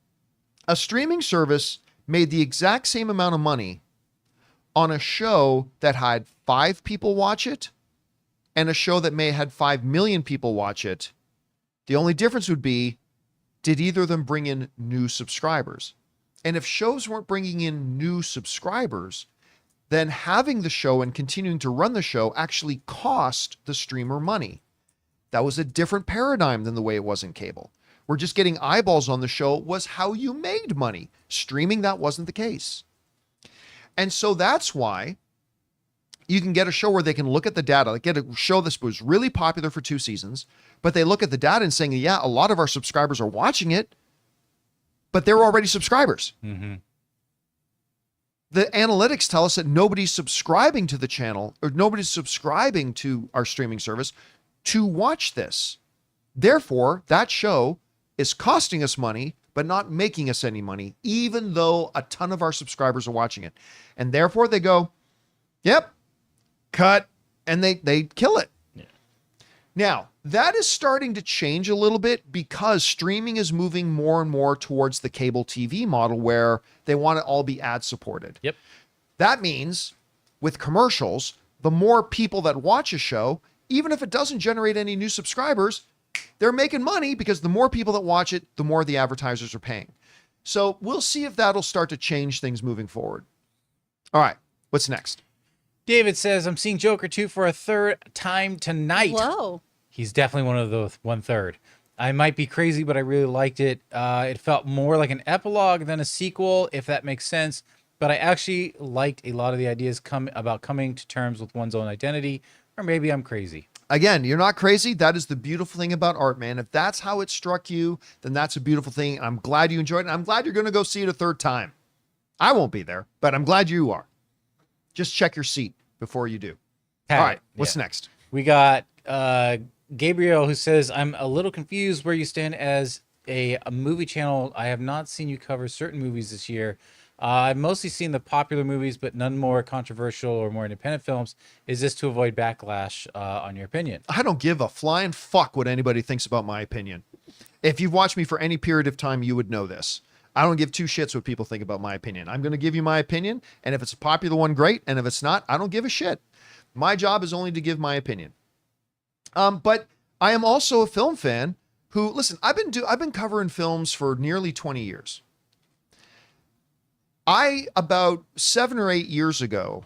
A streaming service made the exact same amount of money on a show that had 5 people watch it and a show that may have had 5 million people watch it. The only difference would be, did either of them bring in new subscribers? And if shows weren't bringing in new subscribers, then having the show and continuing to run the show actually cost the streamer money. That was a different paradigm than the way it was in cable. We're just getting eyeballs on the show was how you made money. Streaming, that wasn't the case. And so that's why you can get a show where they can look at the data, like get a show that was really popular for 2 seasons, but they look at the data and saying, yeah, a lot of our subscribers are watching it, but they're already subscribers. Mm-hmm. The analytics tell us that nobody's subscribing to the channel or nobody's subscribing to our streaming service to watch this. Therefore, that show is costing us money, but not making us any money, even though a ton of our subscribers are watching it. And therefore they go, yep, cut, and they kill it. Yeah. Now, that is starting to change a little bit because streaming is moving more and more towards the cable TV model where they want to all be ad supported. Yep. That means with commercials, the more people that watch a show, even if it doesn't generate any new subscribers, they're making money because the more people that watch it, the more the advertisers are paying. So we'll see if that'll start to change things moving forward. All right, what's next? David says, I'm seeing Joker 2 for a third time tonight. Whoa. He's definitely one of the 1/3. I might be crazy, but I really liked it. It felt more like an epilogue than a sequel, if that makes sense. But I actually liked a lot of the ideas about coming to terms with one's own identity. Or maybe I'm crazy. Again, you're not crazy. That is the beautiful thing about art, man. If that's how it struck you, then that's a beautiful thing. I'm glad you enjoyed it. I'm glad you're going to go see it a third time. I won't be there, but I'm glad you are. Just check your seat before you do. All right, what's next? We got Gabriel, who says, I'm a little confused where you stand as a movie channel. I have not seen you cover certain movies this year. I've mostly seen the popular movies, but none more controversial or more independent films. Is this to avoid backlash on your opinion? I don't give a flying fuck what anybody thinks about my opinion. If you've watched me for any period of time, you would know this. I don't give two shits what people think about my opinion. I'm going to give you my opinion, and if it's a popular one, great. And if it's not, I don't give a shit. My job is only to give my opinion. But I am also a film fan who, listen, I've been covering films for nearly 20 years. I, about 7 or 8 years ago,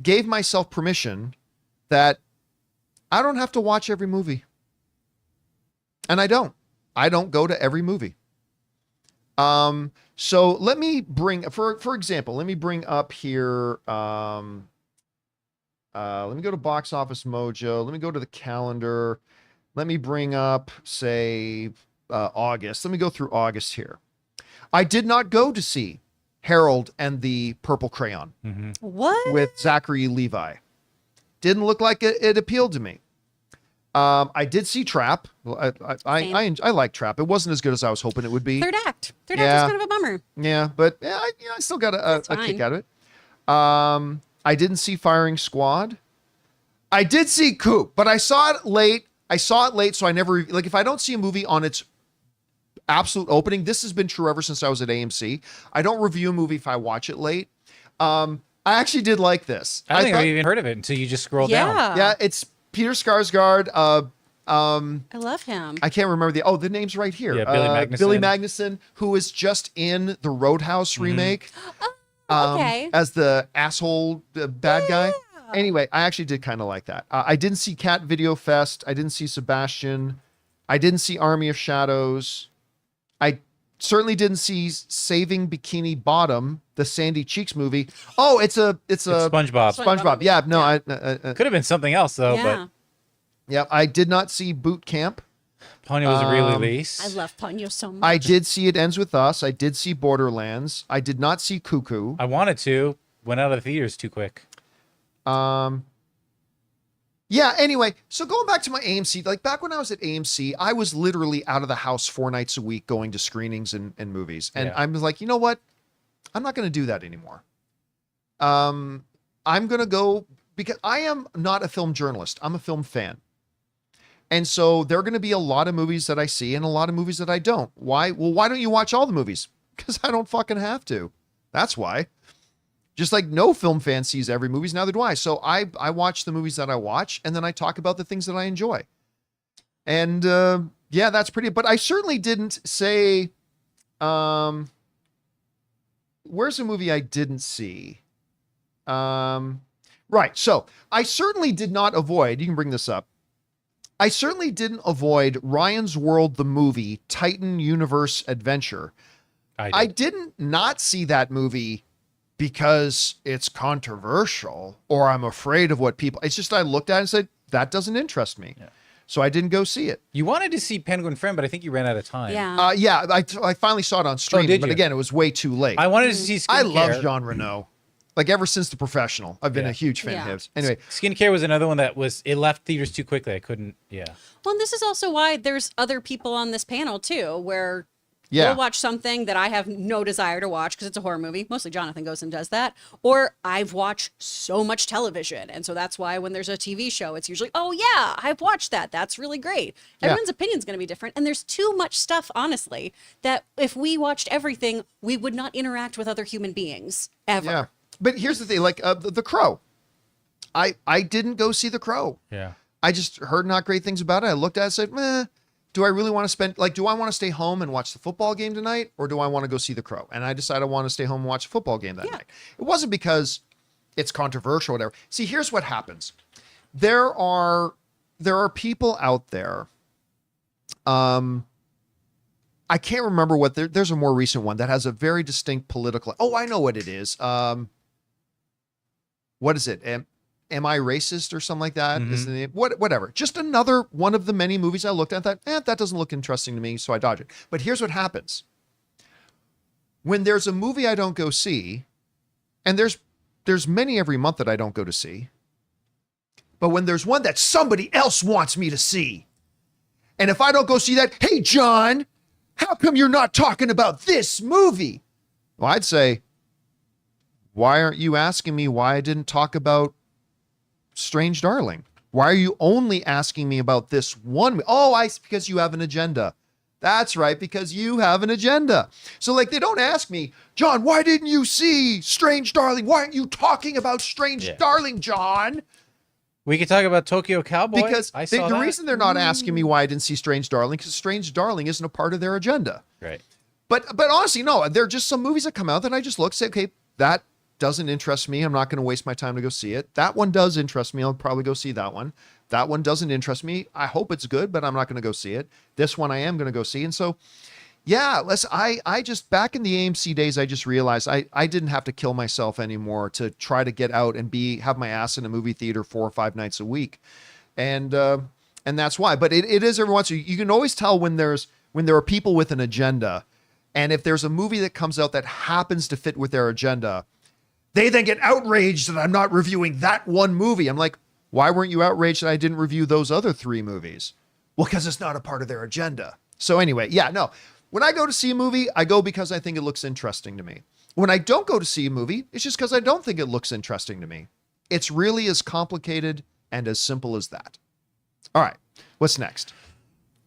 gave myself permission that I don't have to watch every movie. And I don't. I don't go to every movie. So let me bring, for example, let me bring up here, let me go to Box Office Mojo. Let me go to the calendar. Let me bring up, say, August. Let me go through August here. I did not go to see Harold and the Purple Crayon What? with Zachary Levi. Didn't look like it appealed to me. I did see Trap. I like Trap. It wasn't as good as I was hoping it would be. Third act was kind of a bummer. Yeah, but I still got a kick out of it. I didn't see Firing Squad. I did see Coop, but I saw it late. So I never, like, if I don't see a movie on its absolute opening, this has been true ever since I was at AMC. I don't review a movie if I watch it late. I actually did like this. I don't think I've even heard of it until you just scroll down. Yeah, it's Peter Skarsgård. I love him. I can't remember the name's right here. Yeah, Billy Magnuson. Billy Magnuson, who is just in the Roadhouse remake. Okay. As the asshole bad guy. Anyway, I actually did kind of like that. I didn't see Cat Video Fest. I didn't see Sebastian. I didn't see Army of Shadows. I certainly didn't see Saving Bikini Bottom, the Sandy Cheeks movie. Oh, it's SpongeBob. SpongeBob. Yeah, no, I Could have been something else though, Yeah. yeah, I did not see Boot Camp. but Ponyo was a re-release. I love Ponyo so much. I did see It Ends With Us. I did see Borderlands. I did not see Cuckoo. I wanted to. Went out of the theaters too quick. Yeah, anyway, so going back to my AMC, like back when I was at AMC, I was literally out of the house 4 nights a week going to screenings and movies. And I was like, you know what? I'm not going to do that anymore. I'm going to go, because I am not a film journalist. I'm a film fan. And so there are going to be a lot of movies that I see and a lot of movies that I don't. Why? Well, why don't you watch all the movies? Because I don't fucking have to. That's why. Just like no film fan sees every movie, neither do I. So I watch the movies that I watch, and then I talk about the things that I enjoy. And yeah, that's pretty. But I certainly didn't say, where's a movie I didn't see? Right. So I certainly did not avoid, you can bring this up. I certainly didn't avoid Ryan's World, the movie, Titan Universe Adventure. I didn't not see that movie because it's controversial or I'm afraid of what people, it's just, I looked at it and said, that doesn't interest me. Yeah. So I didn't go see it. You wanted to see Penguin Friend, but I think you ran out of time. Yeah. Yeah. I finally saw it on streaming, but again, it was way too late. I wanted to see Skincare. I love Jean Reno. Like ever since The Professional, I've been a huge fan of his. Anyway. Skincare was another one that it left theaters too quickly. I couldn't, Well, and this is also why there's other people on this panel too, where Yeah. We'll watch something that I have no desire to watch because it's a horror movie. Mostly Jonathan goes and does that. Or I've watched so much television. And so that's why when there's a TV show, it's usually, oh yeah, I've watched that. That's really great. Yeah. Everyone's opinion is going to be different. And there's too much stuff, honestly, that if we watched everything, we would not interact with other human beings ever. Yeah. But here's the thing, like the Crow. I didn't go see The Crow. Yeah. I just heard not great things about it. I looked at it and said, meh, do I really want to spend, like, do I want to stay home and watch the football game tonight? Or do I want to go see The Crow? And I decided I want to stay home and watch a football game that night. It wasn't because it's controversial or whatever. See, here's what happens. There are people out there. I can't remember what there's a more recent one that has a very distinct political. Oh, I know what it is. What is it? Am I Racist or something like that? Mm-hmm. Is the name? Whatever. Just another one of the many movies I looked at that, that doesn't look interesting to me, so I dodge it. But here's what happens. When there's a movie I don't go see, and there's many every month that I don't go to see, but when there's one that somebody else wants me to see, and if I don't go see that, hey, John, how come you're not talking about this movie? Well, I'd say, why aren't you asking me why I didn't talk about Strange Darling? Why are you only asking me about this one? Oh, because you have an agenda. That's right, because you have an agenda. So like, they don't ask me, John, why didn't you see Strange Darling? Why aren't you talking about Strange Darling, John? We could talk about Tokyo Cowboy. Because the reason they're not asking me why I didn't see Strange Darling, because Strange Darling isn't a part of their agenda. Right. But honestly, no, there are just some movies that come out that I just look, say, okay, that doesn't interest me. I'm not going to waste my time to go see it. That one does interest me. I'll probably go see that one. That one doesn't interest me. I hope it's good, but I'm not going to go see it. This one I am going to go see. And so, yeah, I just, back in the AMC days, I just realized I didn't have to kill myself anymore to try to get out and have my ass in a movie theater 4 or 5 nights a week. And that's why. But it is every once in a while. You can always tell when there are people with an agenda. And if there's a movie that comes out that happens to fit with their agenda, they then get outraged that I'm not reviewing that one movie. I'm like, why weren't you outraged that I didn't review those other 3 movies? Well, because it's not a part of their agenda. So anyway, yeah, no. When I go to see a movie, I go because I think it looks interesting to me. When I don't go to see a movie, it's just because I don't think it looks interesting to me. It's really as complicated and as simple as that. All right, what's next?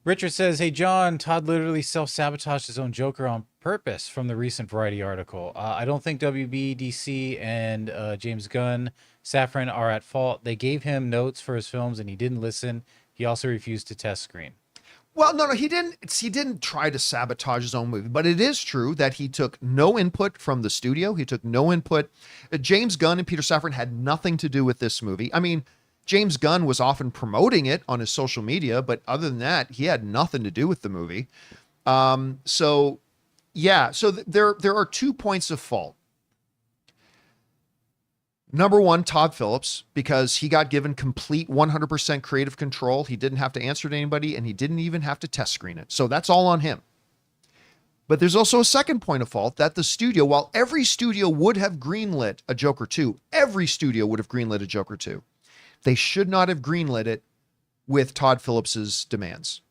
Richard says, hey, John, Todd literally self-sabotaged his own Joker on purpose from the recent Variety article. I don't think WB, DC, and James Gunn, Safran are at fault. They gave him notes for his films, and he didn't listen. He also refused to test screen. Well, no, he didn't try to sabotage his own movie, but it is true that he took no input from the studio. He took no input. James Gunn and Peter Safran had nothing to do with this movie. I mean, James Gunn was often promoting it on his social media, but other than that, he had nothing to do with the movie. So there are 2 points of fault. Number one, Todd Phillips, because he got given complete 100% creative control. He didn't have to answer to anybody, and he didn't even have to test screen it. So that's all on him. But there's also a second point of fault that the studio, while every studio would have greenlit a Joker 2, every studio would have greenlit a Joker 2. They should not have greenlit it with Todd Phillips's demands.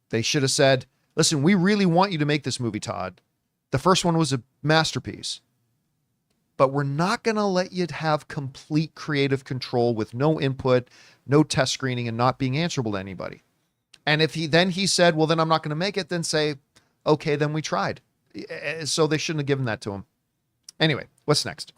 They should have said, listen, we really want you to make this movie, Todd. The first one was a masterpiece, but we're not going to let you have complete creative control with no input, no test screening, and not being answerable to anybody. And if he said, well, then I'm not going to make it, then say, okay, then we tried. So they shouldn't have given that to him. Anyway, what's next?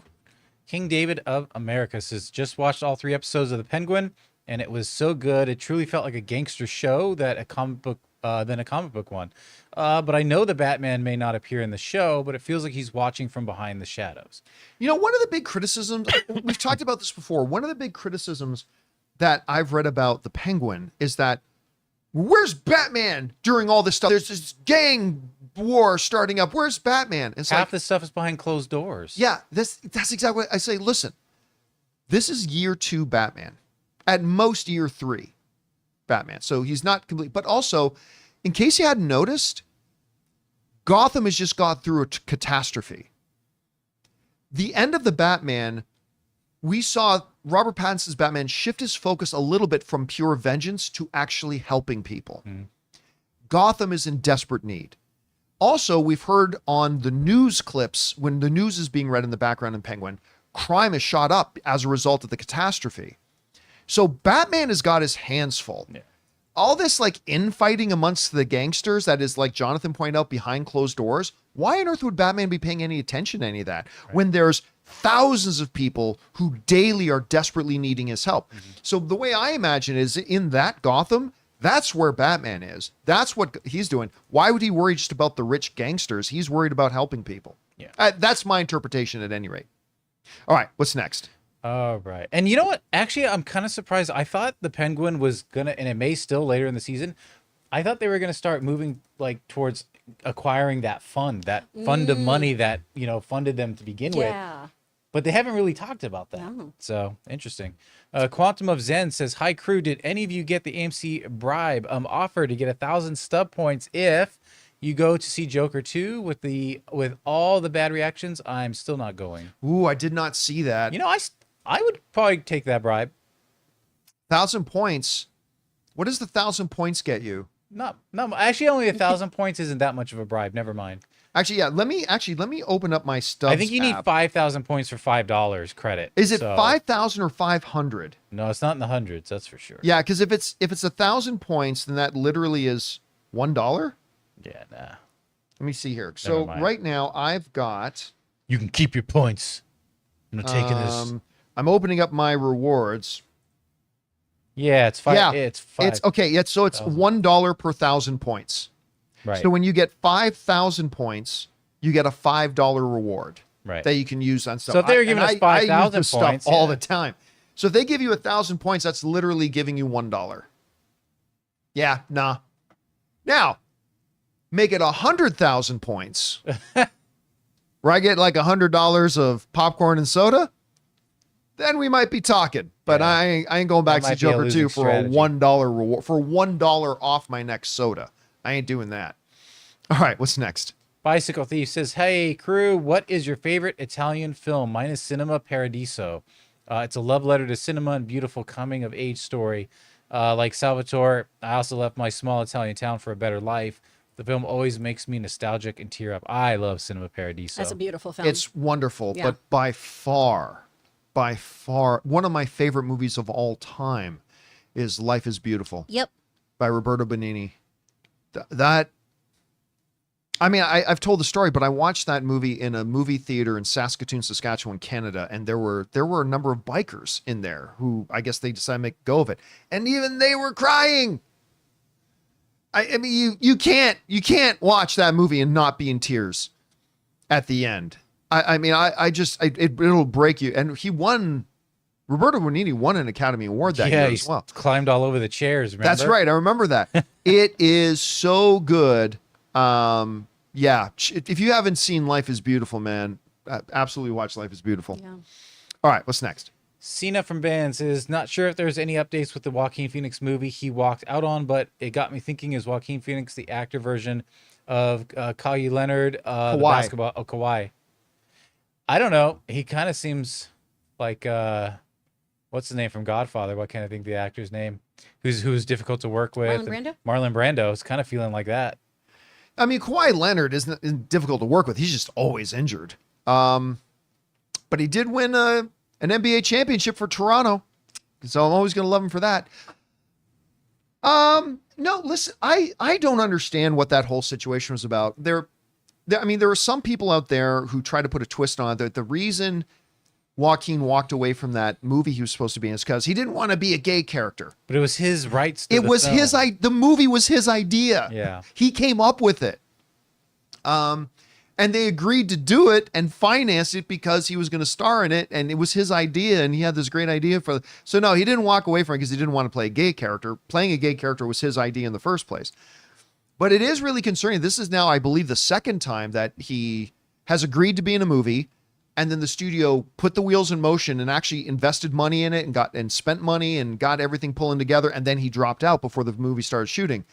King David of America says, just watched all 3 episodes of The Penguin, and it was so good. It truly felt like a gangster show than a comic book one. But I know the Batman may not appear in the show, but it feels like he's watching from behind the shadows. You know, one of the big criticisms, we've talked about this before, one of the big criticisms that I've read about The Penguin is that, where's Batman during all this stuff? There's this gang war starting up. Where's Batman? It's half the stuff is behind closed doors. Yeah, that's exactly what I say. Listen, this is year 2 Batman. At most year 3 Batman. So he's not complete. But also, in case you hadn't noticed, Gotham has just got through a catastrophe. The end of the Batman, we saw Robert Pattinson's Batman shift his focus a little bit from pure vengeance to actually helping people. Gotham is in desperate need. Also, we've heard on the news clips, when the news is being read in the background in Penguin, crime is shot up as a result of the catastrophe. So Batman has got his hands full. Yeah. All this like infighting amongst the gangsters that is, like Jonathan pointed out, behind closed doors. Why on earth would Batman be paying any attention to any of that when there's thousands of people who daily are desperately needing his help? So the way I imagine is in that Gotham, that's where Batman is. That's what he's doing. Why would he worry just about the rich gangsters? He's worried about helping people. Yeah. That's my interpretation at any rate. All right, what's next? All right. And you know what? Actually, I'm kind of surprised. I thought the Penguin was going to, and it may still later in the season, I thought they were going to start moving like towards acquiring that fund of money that, funded them to begin with. But they haven't really talked about that. No. So interesting. Quantum of Zen says, "Hi crew, did any of you get the AMC bribe offer to get 1,000 stub points if you go to see Joker 2 with all the bad reactions? I'm still not going." Ooh, I did not see that. I would probably take that bribe. 1,000 points. What does the 1,000 points get you? No, actually, only 1,000 points isn't that much of a bribe. Never mind. Actually, yeah. Let me open up my Stubs I think you need 5,000 points for $5 credit. Is it 5,000 or 500? No, it's not in the hundreds. That's for sure. Yeah, because if it's 1,000 points, then that literally is $1. Yeah, nah. Let me see here. So right now I've got. You can keep your points. I'm not taking this. I'm opening up my rewards. Yeah, it's 5. Yeah, it's 5. It's okay. Yeah, so it's $1 per 1,000 points. Right. So when you get 5,000 points, you get a $5 reward. Right. That you can use on stuff. So if they were giving us 5,000 points points all the time. So if they give you 1,000 points, that's literally giving you $1. Yeah, nah. Now, make it 100,000 points. Where I get like $100 of popcorn and soda, then we might be talking. But I ain't going back to Joker 2 for a $1 reward, for $1 off my next soda. I ain't doing that. All right, what's next? Bicycle Thief says, "Hey crew, what is your favorite Italian film? Mine is Cinema Paradiso. It's a love letter to cinema and beautiful coming of age story. Like Salvatore, I also left my small Italian town for a better life. The film always makes me nostalgic and tear up. I love Cinema Paradiso. That's a beautiful film. It's wonderful, but by far, one of my favorite movies of all time is Life is Beautiful. Yep. By Roberto Benigni. I've told the story, but I watched that movie in a movie theater in Saskatoon, Saskatchewan, Canada, and there were a number of bikers in there who I guess they decided to make a go of it, and even they were crying. I mean, you can't watch that movie and not be in tears at the end. It'll break you. And Roberto Benigni won an Academy Award that year as well. Climbed all over the chairs. Remember? That's right. I remember that. It is so good. If you haven't seen Life is Beautiful, man, absolutely watch Life is Beautiful. Yeah. All right, what's next? Cena from Bands is not sure if there's any updates with the Joaquin Phoenix movie he walked out on, but it got me thinking, is Joaquin Phoenix the actor version of Kawhi Leonard, the basketball? Oh, Kawhi. I don't know. He kind of seems like, what's his name from Godfather? What can't I think the actor's name? Who's difficult to work with? Marlon Brando is kind of feeling like that. I mean, Kawhi Leonard isn't difficult to work with. He's just always injured. But he did win an NBA championship for Toronto, so I'm always going to love him for that. No, listen, I don't understand what that whole situation was about. There are some people out there who try to put a twist on it, that the reason Joaquin walked away from that movie he was supposed to be in is because he didn't want to be a gay character. But it was his rights. The movie was his idea. Yeah. He came up with it. And they agreed to do it and finance it because he was going to star in it, and it was his idea, and he had this great idea so no, he didn't walk away from it because he didn't want to play a gay character. Playing a gay character was his idea in the first place. But it is really concerning. This is now, I believe, the second time that he has agreed to be in a movie, and then the studio put the wheels in motion and actually invested money in it and spent money and got everything pulling together, and then he dropped out before the movie started shooting.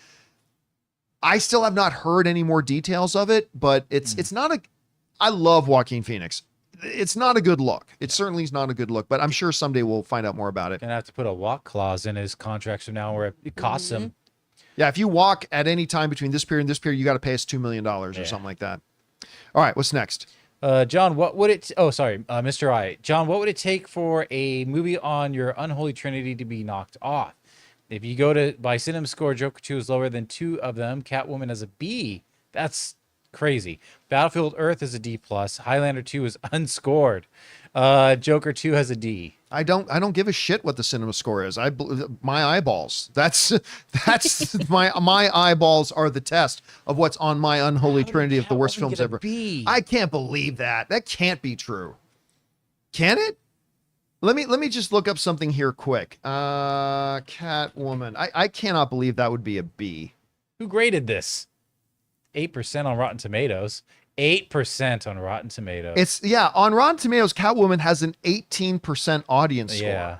I still have not heard any more details of it, but it's not I love Joaquin Phoenix. It's not a good look. It certainly is not a good look, but I'm sure someday we'll find out more about it. Gonna have to put a walk clause in his contracts from now where it costs him. Yeah, if you walk at any time between this period and this period, you got to pay us $2 million or something like that. All right, what's next? John, what would it? Oh, sorry, Mr. I. John, what would it take for a movie on your unholy trinity to be knocked off? If you go to by cinema score, Joker 2 is lower than 2 of them. Catwoman has a B. That's crazy. Battlefield Earth is a D plus. Highlander 2 is unscored. Joker 2 has a D. I don't give a shit what the cinema score is. My eyeballs. That's my eyeballs are the test of what's on my unholy trinity of the worst films ever. I can't believe that. That can't be true. Can it? Let me just look up something here quick. Catwoman. I cannot believe that would be a B. Who graded this? 8% on Rotten Tomatoes. 8% on Rotten Tomatoes. On Rotten Tomatoes, Catwoman has an 18% audience score. Yeah.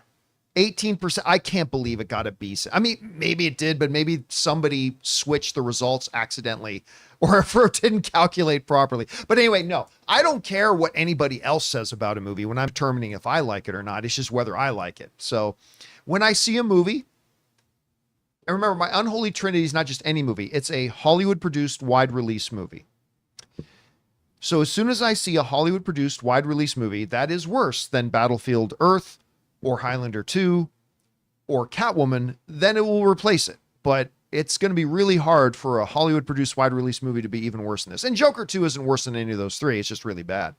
18%. I can't believe it got a B. I mean, maybe it did, but maybe somebody switched the results accidentally or if it didn't calculate properly. But anyway, no, I don't care what anybody else says about a movie when I'm determining if I like it or not. It's just whether I like it. So when I see a movie, and remember, my unholy trinity is not just any movie. It's a Hollywood produced wide release movie. So as soon as I see a Hollywood produced wide release movie that is worse than Battlefield Earth or Highlander 2 or Catwoman, then it will replace it. But it's going to be really hard for a Hollywood produced wide release movie to be even worse than this. And Joker 2 isn't worse than any of those three. It's just really bad.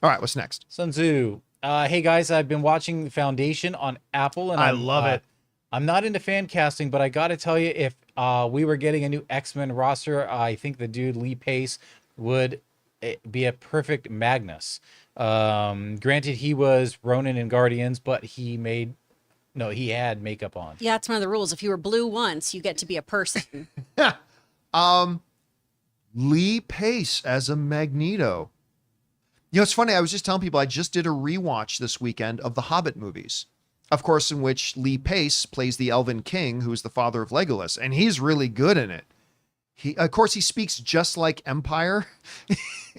All right, what's next? Sun Tzu. Hey guys, I've been watching Foundation on Apple and I love it. I'm not into fan casting, but I got to tell you, if we were getting a new X-Men roster, I think the dude Lee Pace would be a perfect Magnus. Granted, he was Ronin in Guardians, but he had makeup on. Yeah, it's one of the rules. If you were blue once, you get to be a person. Lee Pace as a Magneto. You know, it's funny. I was just telling people I just did a rewatch this weekend of the Hobbit movies. Of course, in which Lee Pace plays the Elven King, who is the father of Legolas, and he's really good in it. Of course, he speaks just like Empire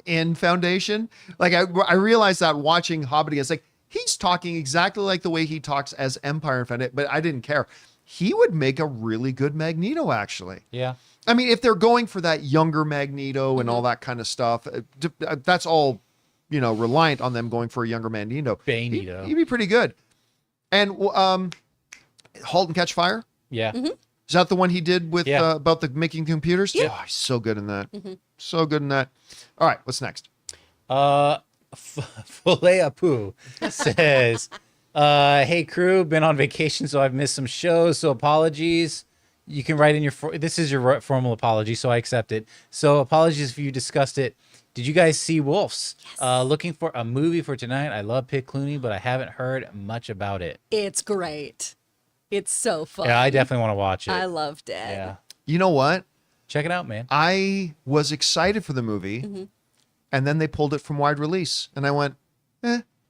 in Foundation. Like I realized that watching Hobbit again, it's like he's talking exactly like the way he talks as Empire in Foundation, but I didn't care. He would make a really good Magneto, actually. Yeah. I mean, if they're going for that younger Magneto and all that kind of stuff, that's all, reliant on them going for a younger Magneto. Magneto. He'd be pretty good. And Halt and Catch Fire. Yeah. Mm-hmm. Is that the one he did with about the making computers? Yeah. Oh, he's so good in that. Mm-hmm. So good in that. All right, what's next? Fulea Poo says, hey crew, been on vacation, so I've missed some shows, so apologies. You can write in this is your formal apology, so I accept it. So apologies if you discussed it. Did you guys see Wolves? Yes. Looking for a movie for tonight. I love Pitt Clooney, but I haven't heard much about it. It's great. It's so fun. Yeah, I definitely want to watch it. I loved it. Yeah. You know what? Check it out, man. I was excited for the movie, and then they pulled it from wide release, and I went,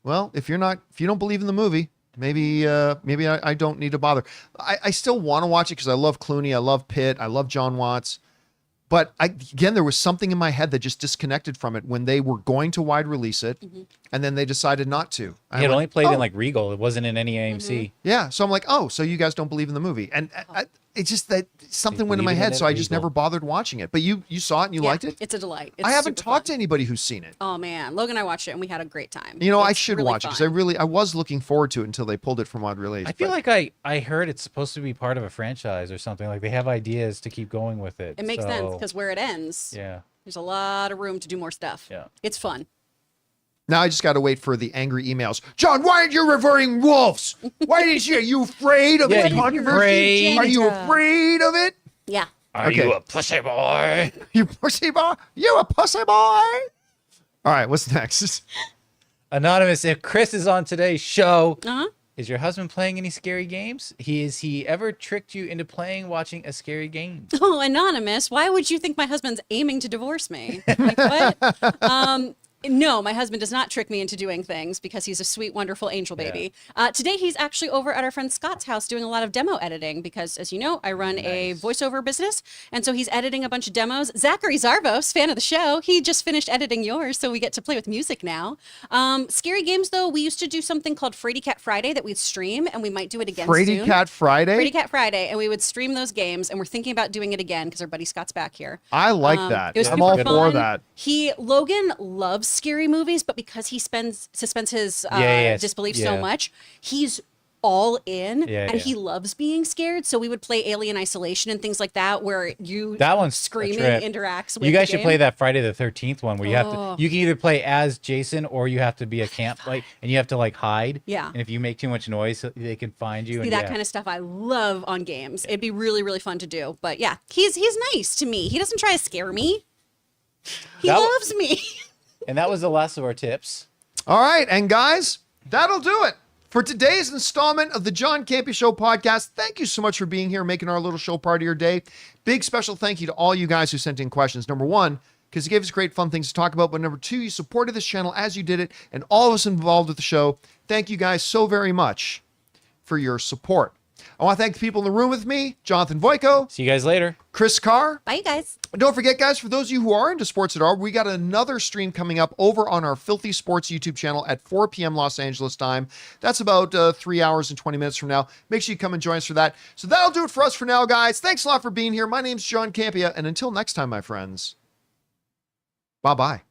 well, if you don't believe in the movie, maybe I don't need to bother. I still want to watch it because I love Clooney, I love Pitt, I love John Watts. But again, there was something in my head that just disconnected from it when they were going to wide release it, and then they decided not to. It only played in like Regal. It wasn't in any AMC. Yeah, so I'm like, so you guys don't believe in the movie, and it's just that something went in my head, so I just never bothered watching it. But you saw it and you liked it. It's a delight. It's I haven't super talked to fun. anybody who's seen it. Oh man, Logan and I watched it and we had a great time. I It's should really watch it fun. because I was looking forward to it until they pulled it from wide release. I feel like I heard it's supposed to be part of a franchise or something. Like they have ideas to keep going with it. It makes sense because where it ends, there's a lot of room to do more stuff. Yeah. It's fun. Now I just got to wait for the angry emails. John, why aren't you reverting Wolves? Why didn't you? Are you afraid of the controversy? Are you afraid of it? Yeah. Are you a pussy boy? You pussy boy? You a pussy boy? All right, what's next? Anonymous, if Chris is on today's show, is your husband playing any scary games? Has he ever tricked you into watching a scary game? Oh, Anonymous, why would you think my husband's aiming to divorce me? Like, what? No, my husband does not trick me into doing things because he's a sweet, wonderful angel baby. Today, he's actually over at our friend Scott's house doing a lot of demo editing because, as you know, I run a voiceover business. And so he's editing a bunch of demos. Zachary Zarvos, fan of the show, he just finished editing yours, so we get to play with music now. Scary games, though, we used to do something called Frady Cat Friday that we'd stream, and we might do it again soon. Frady Cat Friday? Frady Cat Friday, and we would stream those games, and we're thinking about doing it again because our buddy Scott's back here. I like that. It was I'm all super for fun. that. Logan loves scary movies, but because he suspends his disbelief so much, he's all in, and he loves being scared. So we would play Alien Isolation and things like that, where that one's screaming interacts with. You guys should play that Friday the 13th one, where you have to. You can either play as Jason, or you have to be a camp and you have to like hide. Yeah. And if you make too much noise, they can find you. See, that kind of stuff I love on games. It'd be really, really fun to do. But yeah, he's nice to me. He doesn't try to scare me. He loves me. And that was the last of our tips. All right, and guys, that'll do it for today's installment of the John Campea Show podcast. Thank you so much for being here, making our little show part of your day. Big special thank you to all you guys who sent in questions. Number one, because you gave us great fun things to talk about. But number two, you supported this channel as you did it, and all of us involved with the show. Thank you guys so very much for your support. I want to thank the people in the room with me, Jonathan Voico. See you guys later. Chris Carr. Bye, you guys. And don't forget, guys, for those of you who are into sports at all, we got another stream coming up over on our Filthy Sports YouTube channel at 4 p.m. Los Angeles time. That's about 3 hours and 20 minutes from now. Make sure you come and join us for that. So that'll do it for us for now, guys. Thanks a lot for being here. My name's John Campea, and until next time, my friends, bye-bye.